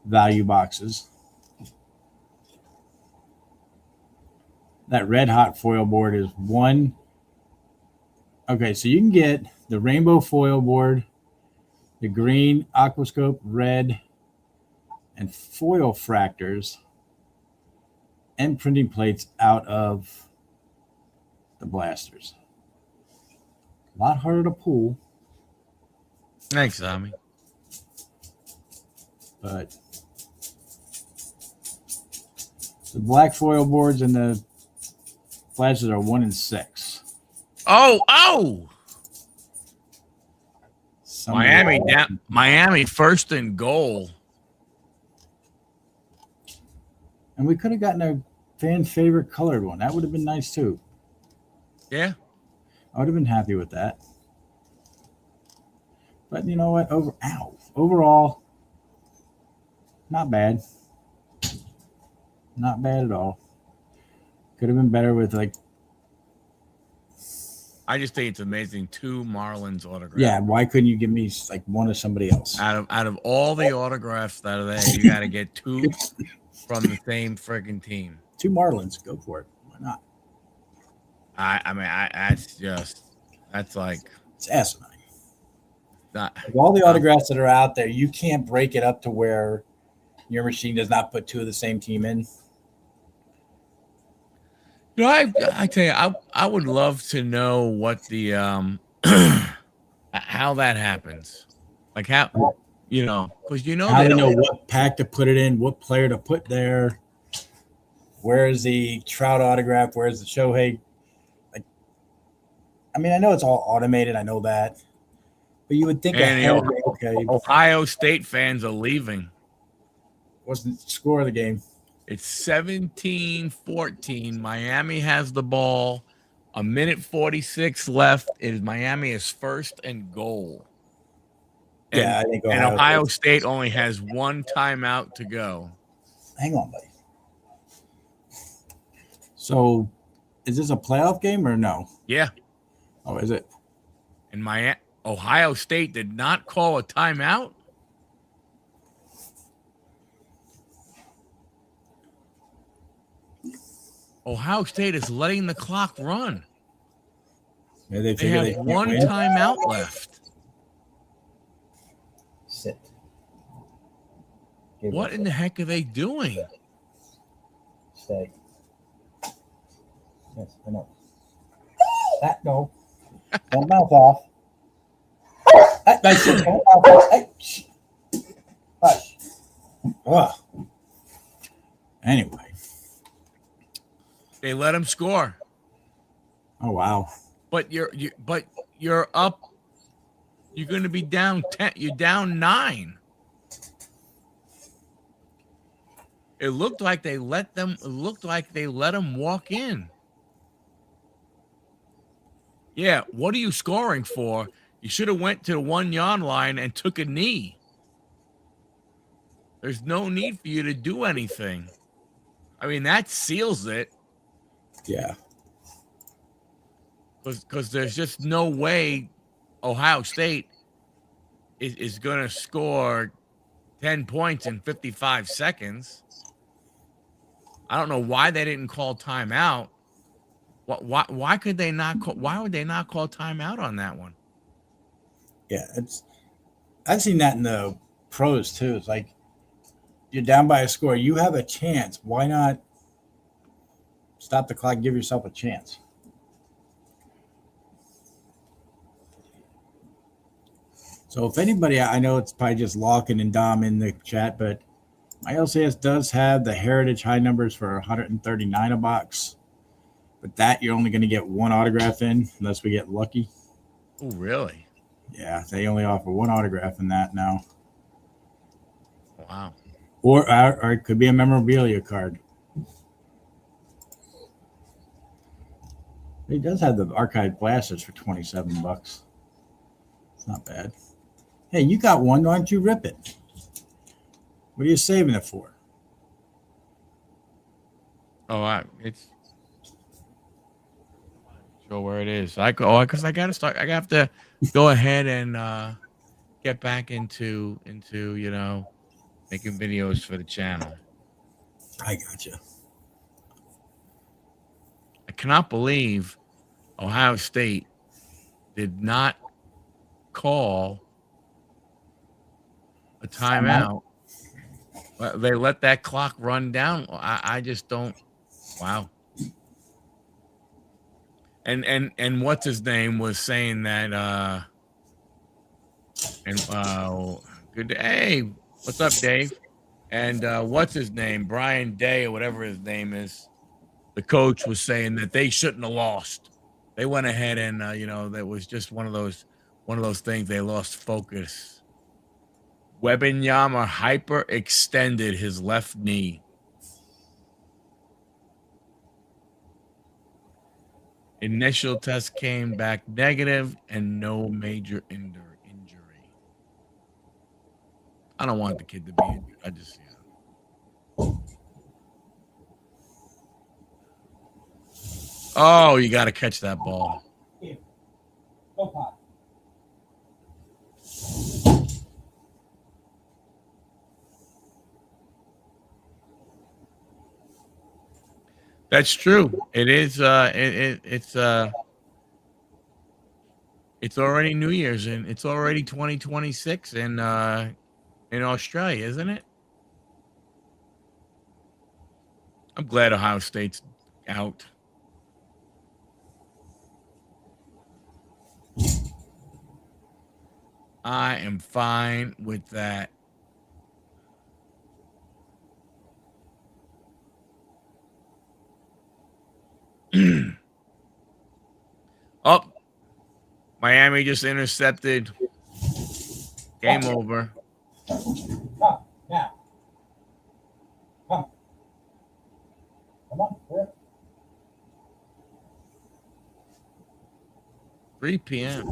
value boxes. That red hot foil board is one. Okay, so you can get the rainbow foil board, the green aquascope, red, and foil fractors and printing plates out of the blasters. A lot harder to pull. Thanks, Tommy. But the black foil boards and the flashes are 1 and 6. Oh! Miami 1st and goal. And we could have gotten a fan favorite colored one. That would have been nice too. Yeah. I would have been happy with that. But you know what? Overall, not bad. Not bad at all. Could have been better with like. I just think it's amazing. 2 Marlins autographs. Yeah, why couldn't you give me like one of somebody else? Out of all the autographs that are there, you got to get 2 from the same friggin' team. 2 Marlins, go for it. Why not? That's like it's asinine. Of all the autographs that are out there, you can't break it up to where your machine does not put 2 of the same team in. You know, I tell you, I would love to know what the how that happens. Like how, because how they know what pack to put it in, what player to put there. Where's the Trout autograph? Where's the Shohei? Like, I mean, I know it's all automated. I know that, but you would think Ohio State fans are leaving. What's the score of the game? It's 17-14. Miami has the ball. 1:46 left. Miami is 1st and goal. Yeah, I think Ohio State only has 1 timeout to go. Hang on, buddy. So, is this a playoff game or no? Yeah. Oh, is it? And Ohio State did not call a timeout. Ohio State is letting the clock run. Yeah, they have 1 timeout left. Sit. What in the heck are they doing? Stay. Yes, I know. That no. Don't mouth off. That's it. Don't mouth off. Hey, hush. Oh, anyway. They let him score, Oh wow. but you're up. You're going to be down 10. You're down 9. It looked like they let them. It looked like they let him walk in. Yeah, what are you scoring for? You should have went to the 1-yard line and took a knee. There's no need for you to do anything. I mean, that seals it. Yeah. Because there's just no way Ohio State is going to score 10 points in 55 seconds. I don't know why they didn't call timeout. Why could they not call? Why would they not call timeout on that one? Yeah. I've seen that in the pros too. It's like you're down by a score. You have a chance. Why not stop the clock? Give yourself a chance. So if anybody, I know it's probably just Lockin and Dom in the chat, but my LCS does have the Heritage high numbers for 139 a box. But that you're only going to get one autograph in unless we get lucky. Oh, really? Yeah, they only offer one autograph in that now. Wow. Or it could be a memorabilia card. He does have the archive blasters for $27. It's not bad. Hey, you got one. Why don't you rip it? What are you saving it for? Oh, it's sure where it is. Because I got to start. I have to go ahead and get back into making videos for the channel. I got you. I cannot believe Ohio State did not call a timeout. They let that clock run down. I just don't. Wow. And what's his name was saying that good day. Hey, what's up, Dave? And what's his name? Brian Day or whatever his name is. The coach was saying that they shouldn't have lost. They went ahead and that was just one of those things. They lost focus. Wembanyama hyperextended his left knee. Initial test came back negative and no major injury. I don't want the kid to be injured. I just, Oh, you got to catch that ball. Go pop. That's true. It is. It's already New Year's and it's already 2026 in Australia, isn't it? I'm glad Ohio State's out. I am fine with that. Oh, Miami just intercepted. Game over. Come now. Come. Come on. 3 p.m.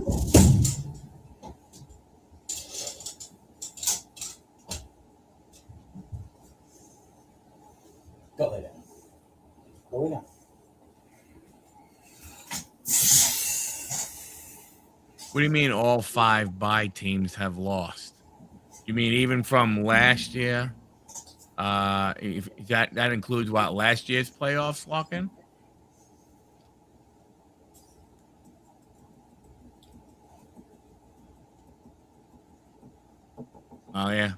Go lay down. Go lay down. What do you mean all 5 bye teams have lost? You mean even from last year? If that includes what, last year's playoffs, Lockin? Oh yeah.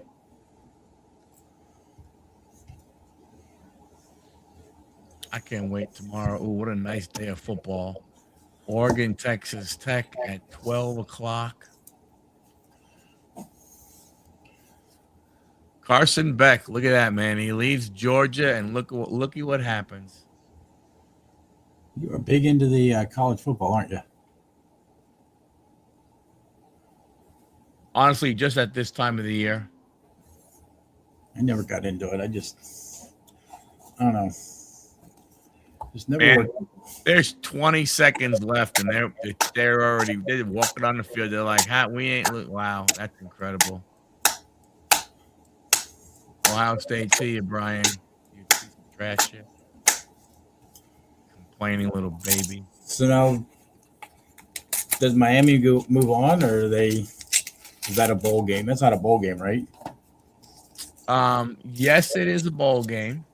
I can't wait tomorrow. Oh, what a nice day of football. Oregon, Texas Tech at 12 o'clock. Carson Beck, look at that, man. He leaves Georgia, and look at what happens. You are big into the college football, aren't you? Honestly, just at this time of the year. I never got into it. I don't know. Just never Man, worked. there's 20 seconds left, and they're walking on the field. They're like, we ain't wow, that's incredible. Ohio State, see you, Brian. You piece of trash shit. Complaining little baby. So now, does Miami move on, or is that a bowl game? That's not a bowl game, right? Yes, it is a bowl game.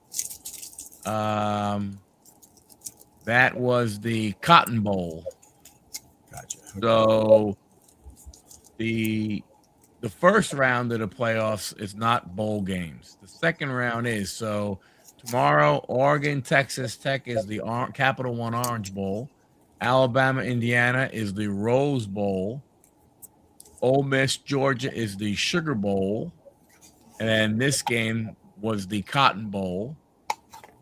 That was the Cotton Bowl. Gotcha. Okay. So the first round of the playoffs is not bowl games. The second round is. So tomorrow, Oregon, Texas Tech is the Capital One Orange Bowl. Alabama, Indiana is the Rose Bowl. Ole Miss, Georgia is the Sugar Bowl. And then this game was the Cotton Bowl.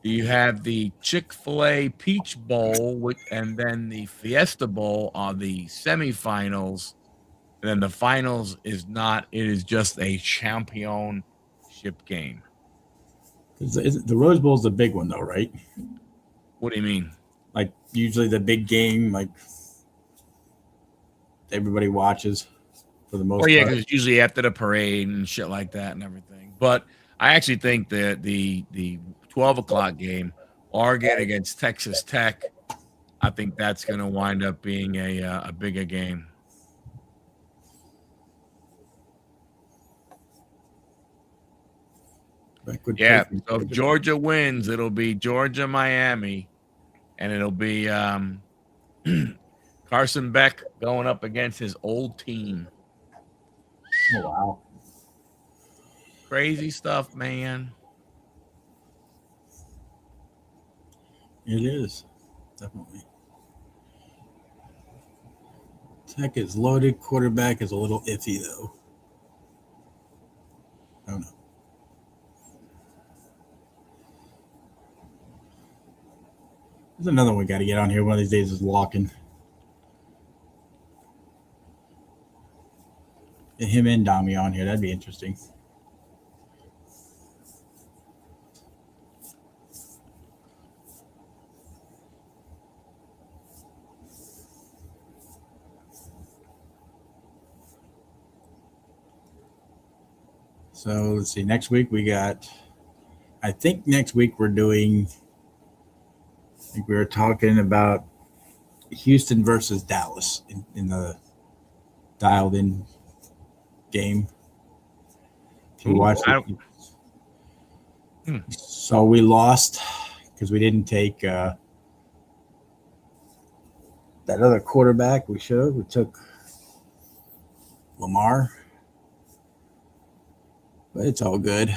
You have the Chick-fil-A Peach Bowl, and then the Fiesta Bowl are the semifinals. And then the finals is not. It is just a championship game. The Rose Bowl is the big one, though, right? What do you mean? Like, usually the big game, like, everybody watches for the most part. Yeah, because it's usually after the parade and shit like that and everything. But I actually think that the 12 o'clock game, Oregon against Texas Tech, I think that's going to wind up being a bigger game. Yeah, so if Georgia wins, it'll be Georgia-Miami, and it'll be Carson Beck going up against his old team. Oh, wow. Crazy stuff, man. It is. Definitely. Tech is loaded. Quarterback is a little iffy, though. I don't know. There's another one we got to get on here one of these days is Locking. Get him and Dami on here. That'd be interesting. So let's see. Next week I think next week we're doing, I think we were talking about Houston versus Dallas in the dialed in game. If you watch it. So we lost because we didn't take that other quarterback we should have. We took Lamar. But it's all good.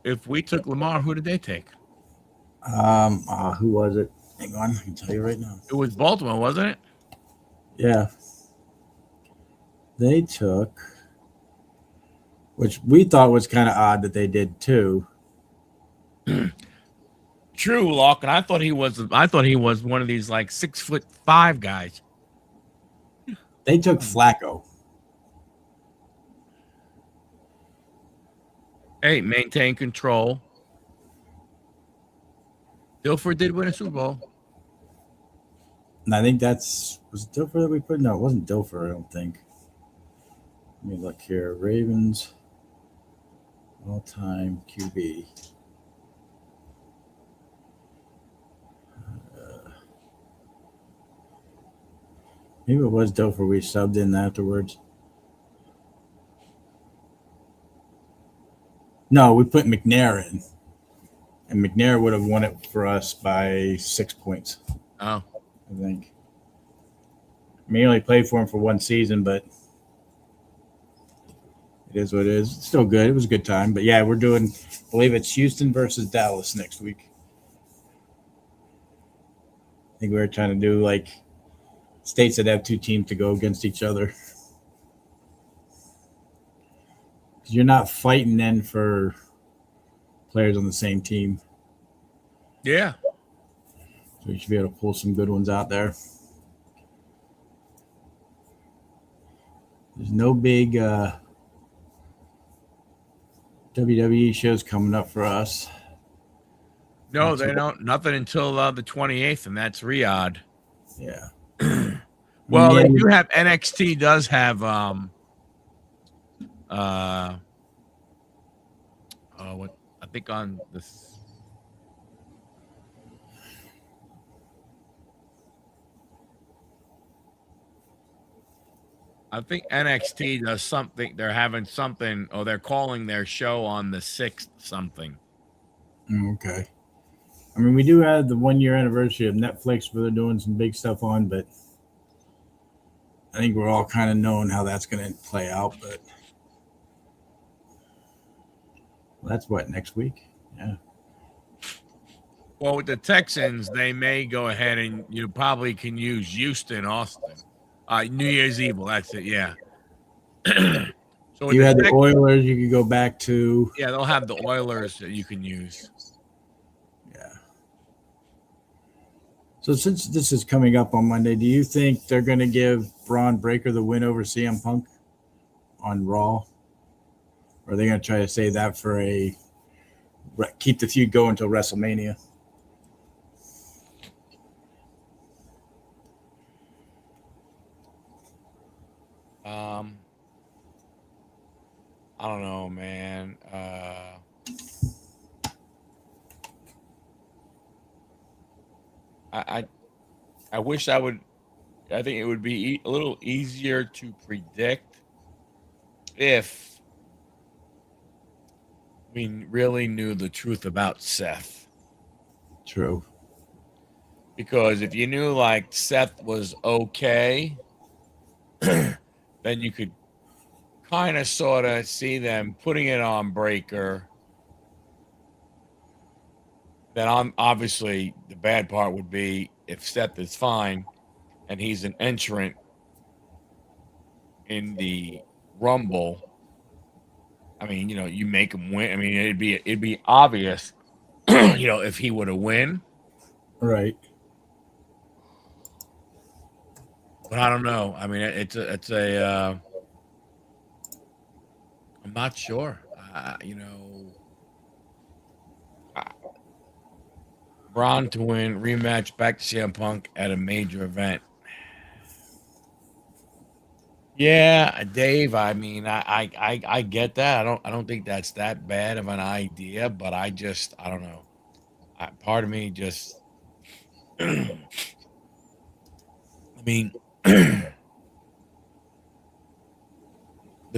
If we took Lamar, who did they take? Who was it? Hang on, I can tell you right now. It was Baltimore, wasn't it? Yeah. They took, which we thought was kind of odd that they did too. True, Locke, and I thought he was one of these like 6'5" guys. They took Flacco. Hey, maintain control. Dilfer did win a Super Bowl. And I think was it Dilfer that we put? No, it wasn't Dilfer, I don't think. Let me look here. Ravens all-time QB. Maybe it was Dilfer we subbed in afterwards. No, we put McNair in. And McNair would have won it for us by 6 points. Oh. I think. I mean, he only played for him for one season, but it is what it is. It's still good. It was a good time. But, yeah, we're doing, I believe it's Houston versus Dallas next week. I think we were trying to do, like, states that have two teams to go against each other. You're not fighting then for players on the same team. Yeah. So you should be able to pull some good ones out there. There's no big WWE shows coming up for us. No, they don't. Nothing until the 28th, and that's Riyadh. Yeah. Well, yeah, they do have NXT does have what I think on this. I think NXT does something. They're having something, or they're calling their show on the 6th something. Okay. I mean, we do have the 1 year anniversary of Netflix where they're doing some big stuff on, but I think we're all kind of knowing how that's going to play out. But that's what, next week? Yeah. Well, with the Texans, they may go ahead and you probably can use Houston, Austin. New Year's Eve. That's it. Yeah. So You had the Oilers. You could go back to. Yeah, they'll have the Oilers that you can use. Yeah. So since this is coming up on Monday, do you think they're going to give Braun Breaker the win over CM Punk on Raw? Or are they going to try to save that for keep the feud going until WrestleMania? I don't know, man. I wish I would. I think it would be a little easier to predict if we really knew the truth about Seth. True. Because if you knew like Seth was okay, then you could kind of sort of see them putting it on Breaker. Then obviously the bad part would be if Seth is fine and he's an entrant in the Rumble. I mean, you make him win. I mean, it'd be obvious, if he were to win. Right. But I don't know. I mean, I'm not sure. Braun to win, rematch back to CM Punk at a major event. Yeah, Dave. I mean, I get that. I don't think that's that bad of an idea, but I don't know. Part of me just, I mean, the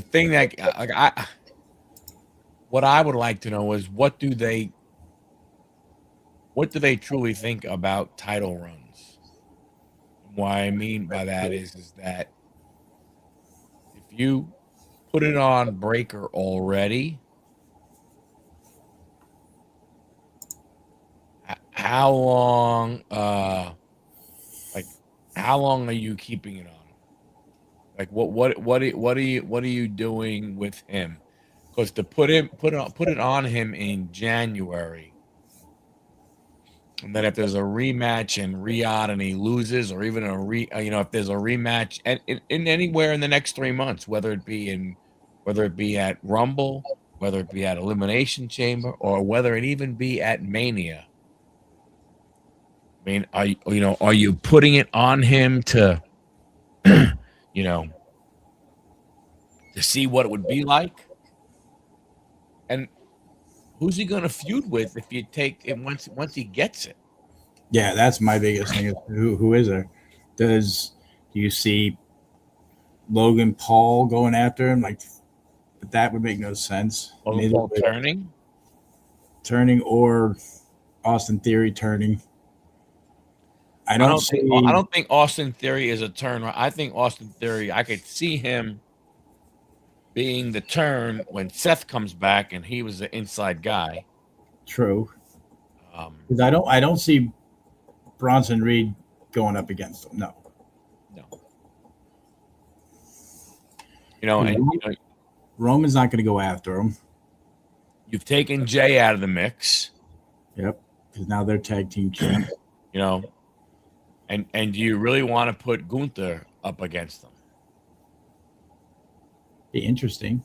thing that what I would like to know is what do they truly think about title runs? What I mean by that is that if you put it on Breaker already, how long how long are you keeping it on? Like what are you doing with him? Because to put it on him in January, and then if there's a rematch in Riyadh and he loses, or even if there's a rematch and in anywhere in the next 3 months, whether it be at Rumble, whether it be at Elimination Chamber, or whether it even be at Mania. I mean, are you putting it on him to, to see what it would be like? And who's he going to feud with if you take it once he gets it? Yeah, that's my biggest thing. Is who is there? Do you see Logan Paul going after him? Like, that would make no sense. Logan Paul turning, or Austin Theory turning. I don't think Austin Theory is a turn. I think Austin Theory, I could see him being the turn when Seth comes back and he was the inside guy. True. Because I don't see Bronson Reed going up against him. No. Roman's not going to go after him. You've taken Jay out of the mix. Yep, because now they're tag team champs. You know, and do you really want to put Gunther up against them? Be interesting.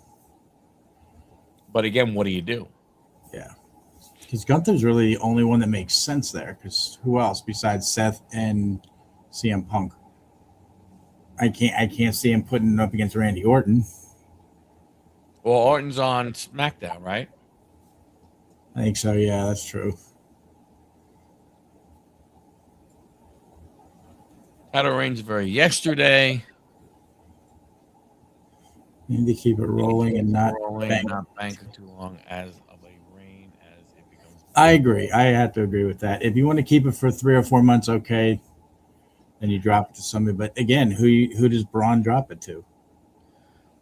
But again, what do you do? Yeah, because Gunther's really the only one that makes sense there. Because who else besides Seth and CM Punk? I can't see him putting it up against Randy Orton. Well, Orton's on SmackDown, right? I think so. Yeah, that's true. Title reigns very yesterday. Need to keep it rolling and not bank too long as of a reign as it becomes. I agree. I have to agree with that. If you want to keep it for 3 or 4 months, okay, then you drop it to somebody. But again, who does Braun drop it to?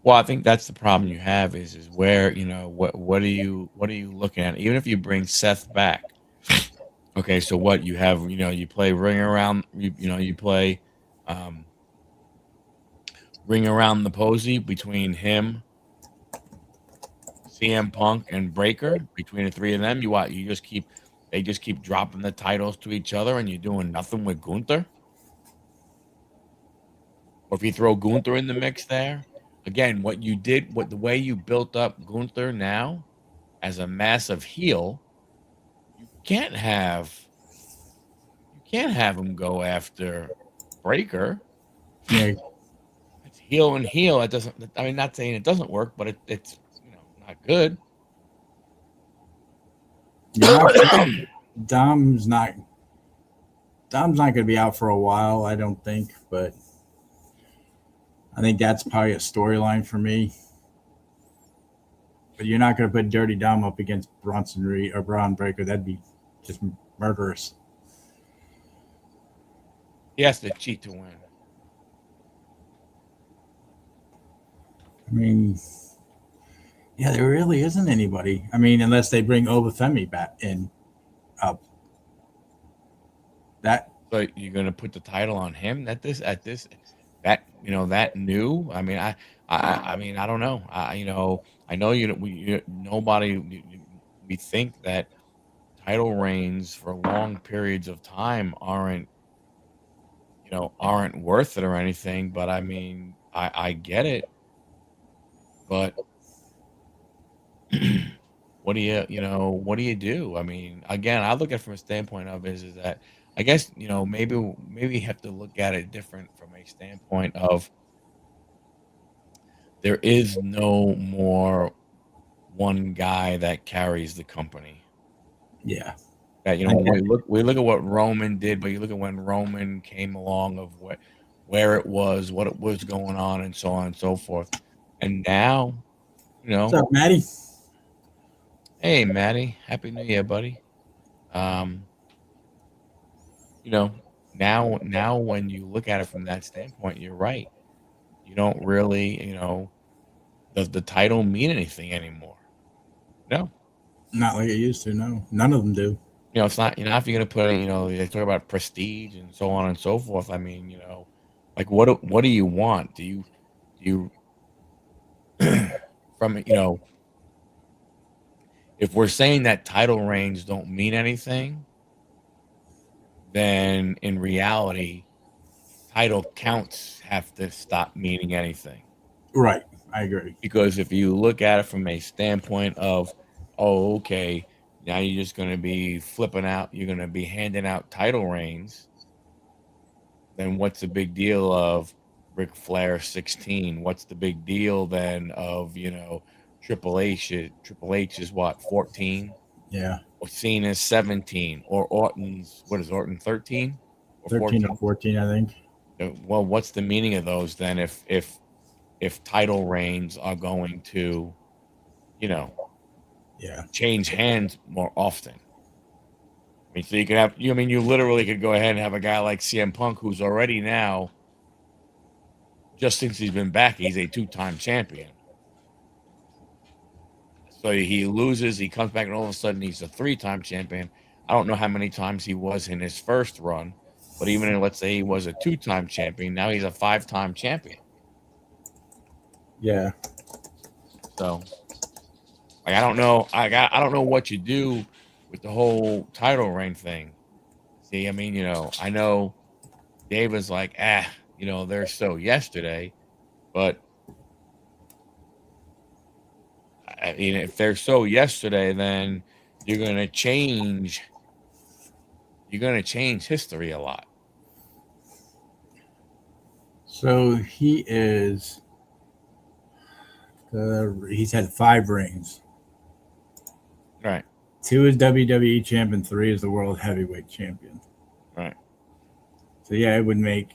Well, I think that's the problem you have is where, you know, what are you looking at? Even if you bring Seth back, okay, so what you have, you know, you play ring around, you play ring around the posy between him, CM Punk, and Breaker. Between the three of them, they just keep dropping the titles to each other, and you're doing nothing with Gunther. Or if you throw Gunther in the mix there. Again, the way you built up Gunther now as a massive heel, you can't have him go after Breaker. Yeah, It's heel and heel. It doesn't. I mean, not saying it doesn't work, but it's not good. Dom's not going to be out for a while, I don't think, but I think that's probably a storyline for me. But you're not going to put Dirty Dom up against Bronson Reed or Braun Breaker. That'd be just murderous. He has to cheat to win. I mean, yeah, there really isn't anybody. I mean, unless they bring Obafemi back in up. So you're going to put the title on him that new. I mean, I mean, I don't know. I know we think that title reigns for long periods of time aren't worth it or anything. But I mean, I get it. But what do you do? I mean, again, I look at it from a standpoint of is that I guess, maybe you have to look at it different from a standpoint of there is no more one guy that carries the company. Yeah. That, we look at what Roman did, but you look at when Roman came along of where it was, what it was going on, and so on and so forth. And now, What's up, Maddie? Hey, Maddie. Happy New Year, buddy. Now when you look at it from that standpoint, you're right. You don't really, does the title mean anything anymore? No. Not like it used to, no. None of them do. It's not, if you're going to put, they talk about prestige and so on and so forth. I mean, like what do you want? Do you from, if we're saying that title reigns don't mean anything, then in reality, title counts have to stop meaning anything. Right. I agree. Because if you look at it from a standpoint of, oh, okay, now you're just going to be flipping out, you're going to be handing out title reigns, then what's the big deal of Ric Flair 16? What's the big deal then of, Triple H? Triple H is what, 14? Yeah. Or Cena's 17, or Orton's, what is Orton, 13? Or 13 or 14, I think. Well, what's the meaning of those then if title reigns are going to, change hands more often? I mean, so you could have, you literally could go ahead and have a guy like CM Punk, who's already now, just since he's been back, he's a 2-time champion. So he loses, he comes back, and all of a sudden he's a 3-time champion. I don't know how many times he was in his first run, but even let's say he was a 2-time champion, now he's a 5-time champion. Yeah. So, like, I don't know. I don't know what you do with the whole title reign thing. See, I mean, I know Dave was like, they're so yesterday, but I mean, if they're so yesterday, then you're gonna change. You're gonna change history a lot. So he's had 5 reigns. Right. 2 is WWE champion, 3 is the world heavyweight champion. Right. So yeah, it would make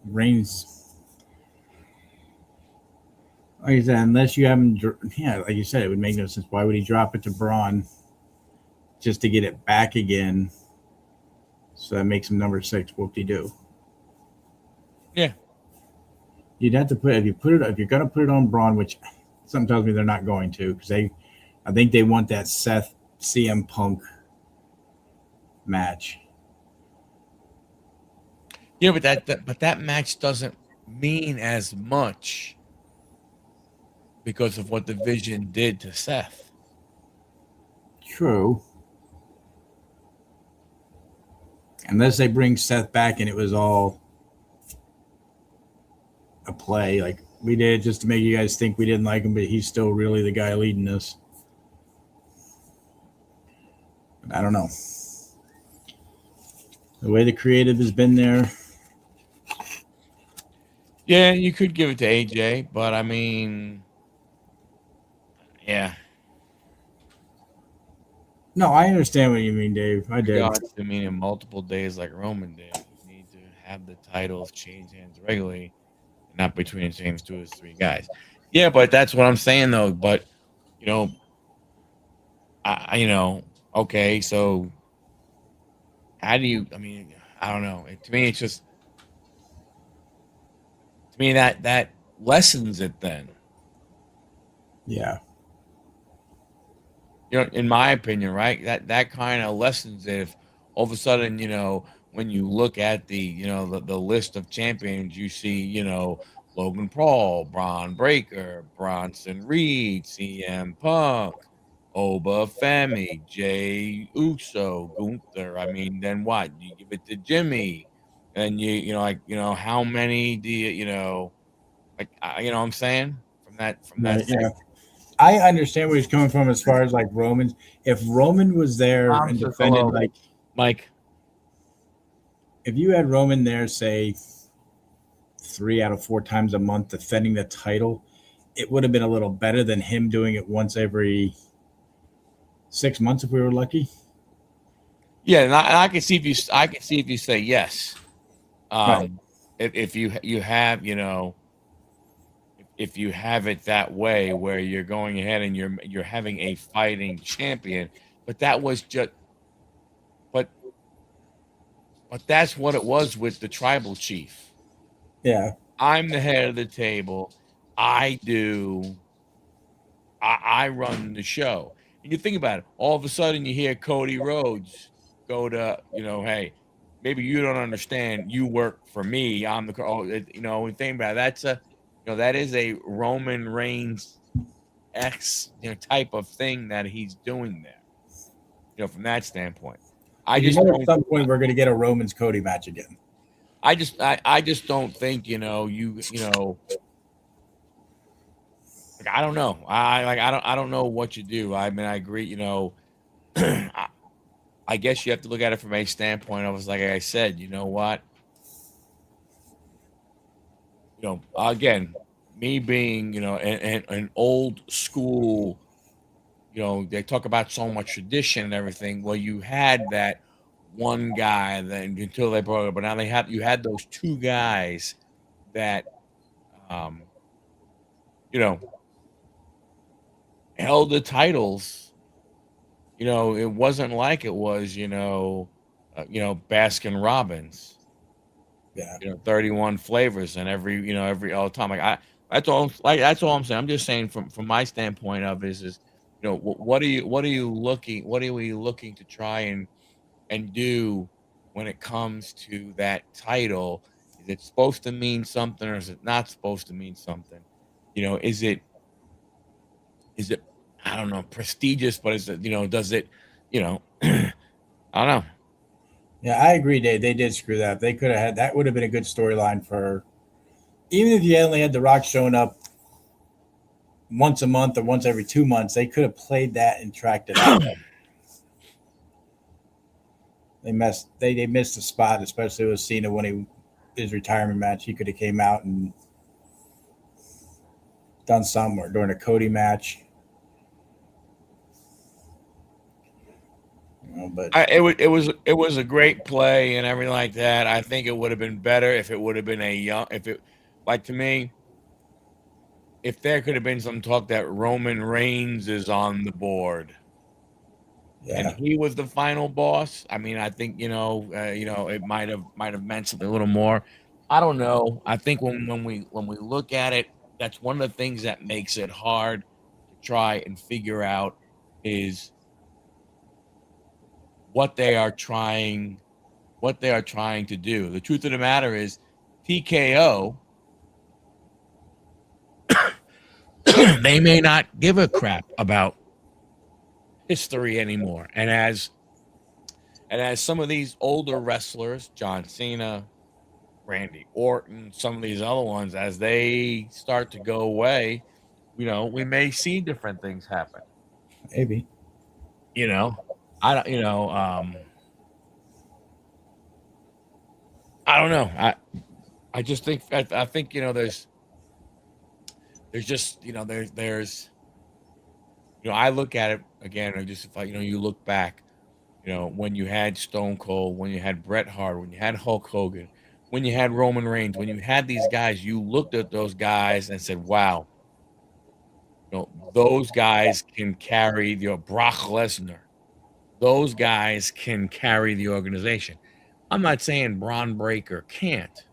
reigns. Like I said, unless you have him, like you said, it would make no sense. Why would he drop it to Braun just to get it back again? So that makes him number 6. Whoop-de-doo. Yeah. You'd have to if you're gonna put it on Braun, which something tells me they're not going to, because I think they want that Seth CM Punk match. Yeah, but that match doesn't mean as much because of what the Vision did to Seth. True. Unless they bring Seth back and it was all a play, like we did, just to make you guys think we didn't like him, but he's still really the guy leading us. But I don't know. The way the creative has been there. Yeah, you could give it to AJ, but I mean, yeah. No, I understand what you mean, Dave. I did. I mean, in multiple days like Roman did, you need to have the titles change hands regularly, not between the same 2 or 3 guys. Yeah, but that's what I'm saying though. But okay, so how do you? I mean, I don't know. To me, it's just that lessens it then. Yeah. In my opinion, right? That kind of lessens it. If all of a sudden, when you look at the list of champions, you see, Logan Paul, Braun Breaker, Bronson Reed, CM Punk, Oba Femi, Jay Uso, Gunther. I mean, then what? You give it to Jimmy, and how many do like, what I'm saying from that Right, segment? yeah. I understand where he's coming from as far as like Roman. If Roman was there and defended, like Mike, if you had Roman there, say 3 out of 4 times a month defending the title, it would have been a little better than him doing it once every 6 months if we were lucky. Yeah, and I can see if you say yes. Right. If you have if you have it that way where you're going ahead and you're having a fighting champion, but that was just but that's what it was with the tribal chief. Yeah. I'm the head of the table. I run the show. And you think about it, all of a sudden you hear Cody Rhodes go to, hey, maybe you don't understand. You work for me. I'm the, and think about it, that is a Roman Reigns type of thing that he's doing there. From that standpoint, At some point we're going to get a Roman's Cody match again. I just don't think I don't know. I don't know what you do. I mean, I agree. I guess you have to look at it from a standpoint of, like I said, you know what? Again, me being, an old school, they talk about so much tradition and everything. Well, you had that one guy then until they brought it, but now you had those 2 guys that, you know, held the titles. It wasn't like it was, Baskin Robbins. Yeah. 31 flavors and every all the time. That's all I'm saying. I'm just saying from my standpoint of is what are you looking to try and do when it comes to that title? Is it supposed to mean something or is it not supposed to mean something? Is it is it, I don't know, prestigious, but is it, does it, I don't know. Yeah, I agree. They did screw that. They could have had that. Would have been a good storyline for, even if you only had The Rock showing up once a month or once every 2 months. They could have played that and tracked it out. They missed the spot, especially with Cena when his retirement match. He could have came out and done something, or during a Cody match. But It was a great play and everything like that. I think it would have been better if it would have been like, to me, if there could have been some talk that Roman Reigns is on the board and yeah, he was the final boss. I mean, I think it might have meant something a little more. I don't know. I think when we look at it, that's one of the things that makes it hard to try and figure out is what they are trying to do. The truth of the matter is TKO, they may not give a crap about history anymore. And as some of these older wrestlers, John Cena, Randy Orton, some of these other ones, as they start to go away, we may see different things happen. maybe. You know, I don't, I don't know. I just think, I think, there's just, there's, I look at it again, or just if you look back, when you had Stone Cold, when you had Bret Hart, when you had Hulk Hogan, when you had Roman Reigns, when you had these guys, you looked at those guys and said, wow, those guys can carry Brock Lesnar. Those guys can carry the organization. I'm not saying Braun Breaker can't.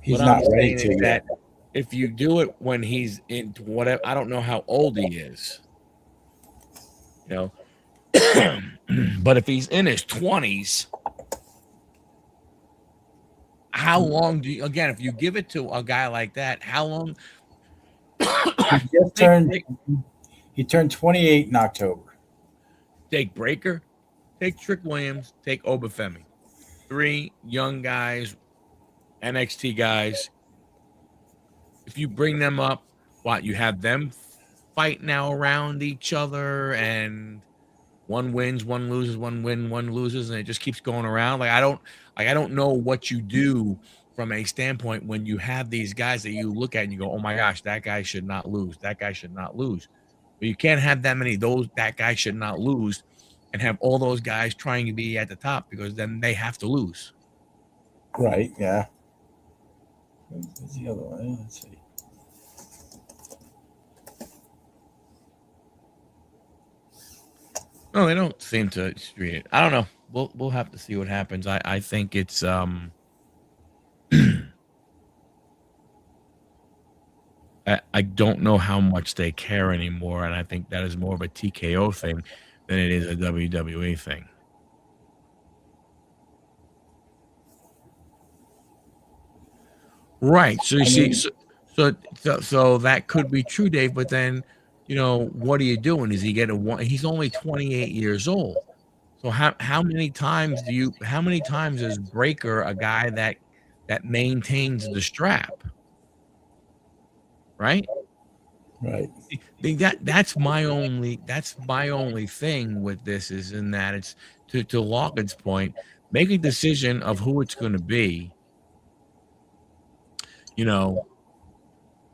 He's What I'm not ready saying to is yet. that if you do it when he's into whatever, I don't know how old he is, you know, but if he's in his 20s, how long do you, again, if you give it to a guy like that, how long? He just take, turned. take, He turned 28 in October. take Breaker, take Trick Williams, take Obafemi. 3 young guys, NXT guys. If you bring them up, you have them fight now around each other, and one wins, one loses, one loses, and it just keeps going around. I don't know what you do from a standpoint when you have these guys that you look at and you go, oh my gosh, that guy should not lose. That guy should not lose. But you can't have that many that guy should not lose and have all those guys trying to be at the top, because then they have to lose. Right. Yeah. What's the other one? Let's see. No, they don't seem to treat it. I don't know. We'll have to see what happens. I think it's I don't know how much they care anymore, and I think that is more of a TKO thing than it is a WWE thing. Right. So you see, so that could be true, Dave. But then, what are you doing? Is he getting one? He's only 28 years old. So how many times is Breaker a guy that maintains the strap? Right. Right. That's my only thing with this, is in that it's to Lawton's point, make a decision of who it's going to be, and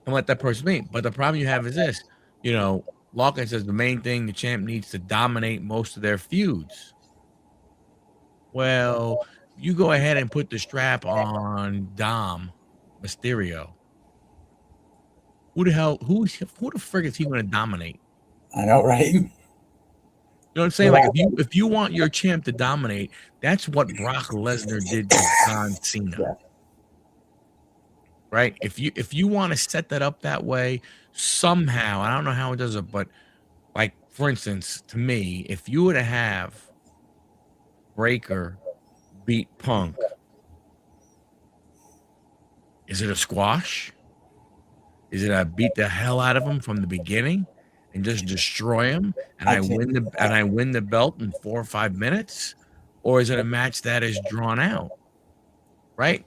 let that person be. But the problem you have is this, Lawton says the main thing, the champ needs to dominate most of their feuds. Well, you go ahead and put the strap on Dom Mysterio. Who the frick is he going to dominate? I know, right? You know what I'm saying? Like, if you want your champ to dominate, that's what Brock Lesnar did to John Cena. Yeah. Right? If you want to set that up that way somehow, I don't know how it does it, but like, for instance, to me, if you were to have Breaker beat Punk, is it a squash? Is it I beat the hell out of him from the beginning and just destroy him, and I win the belt in 4 or 5 minutes, or is it a match that is drawn out, right?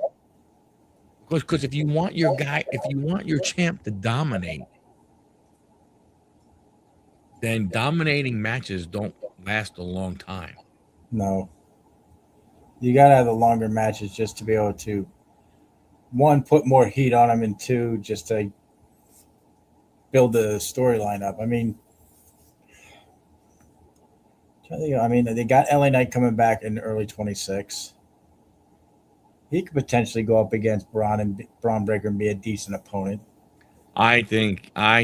Because if you want your champ to dominate, then dominating matches don't last a long time. No. You got to have the longer matches just to be able to, one, put more heat on them, and two, just to build the storyline up. I mean, they got LA Knight coming back in early 26. He could potentially go up against Braun Breaker and be a decent opponent. I think LA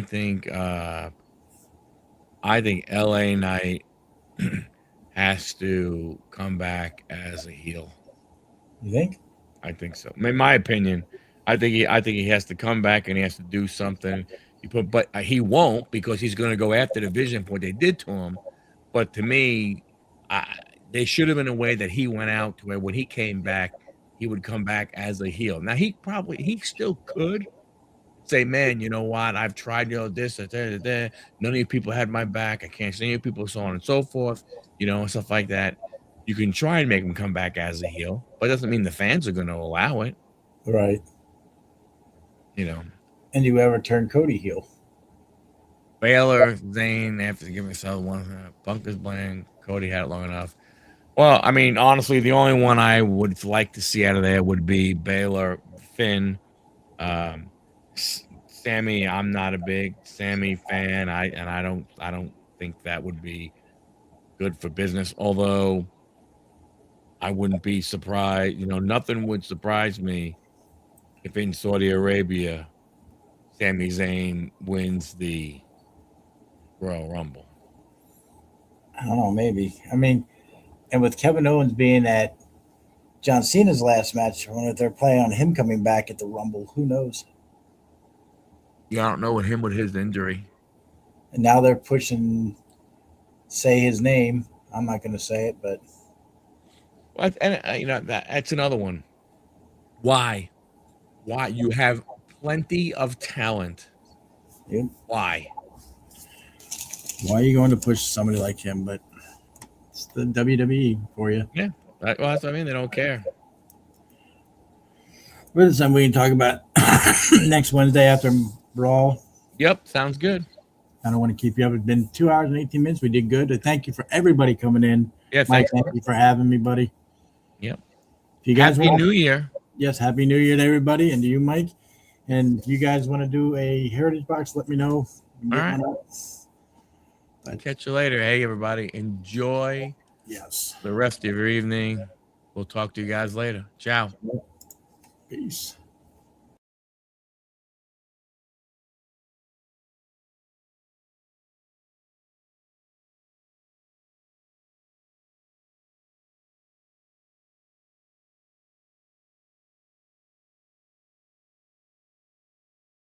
Knight has to come back as a heel. You think? I think so. In my opinion, I think he has to come back and he has to do something. But he won't, because he's going to go after the Vision for what they did to him. But to me, they should have been a way that he went out to where when he came back, he would come back as a heel. Now he still could say, man, you know what? I've tried this, that. None of you people had my back. I can't see any people, so on and so forth, and stuff like that. You can try and make him come back as a heel, but it doesn't mean the fans are going to allow it. Right. And you ever turn Cody heel? Baylor, Zayn, they have to give themselves one. Punk is bland. Cody had it long enough. Well, I mean, honestly, the only one I would like to see out of there would be Baylor, Finn, Sammy. I'm not a big Sammy fan. I don't think that would be good for business. Although I wouldn't be surprised. Nothing would surprise me if in Saudi Arabia, Sami Zayn wins the Royal Rumble. I don't know, maybe. I mean, and with Kevin Owens being at John Cena's last match, I wonder if they're planning on him coming back at the Rumble. Who knows? Yeah, I don't know with his injury. And now they're pushing, say his name. I'm not going to say it, but. Well, and that's another one. Why? You have plenty of talent. Yep. Why are you going to push somebody like him? But it's the WWE for you. Yeah. That's what I mean. They don't care. But it's something we can talk about next Wednesday after Brawl. Yep. Sounds good. I don't want to keep you up. It's been 2 hours and 18 minutes. We did good. Thank you for everybody coming in. Yeah. Mike, thank you for having me, buddy. Yep. If you guys Happy New Year. Yes. Happy New Year to everybody. And to you, Mike. And if you guys want to do a Heritage Box, let me know. All right. I'll catch you later. Hey, everybody. Enjoy the rest of your evening. We'll talk to you guys later. Ciao. Peace.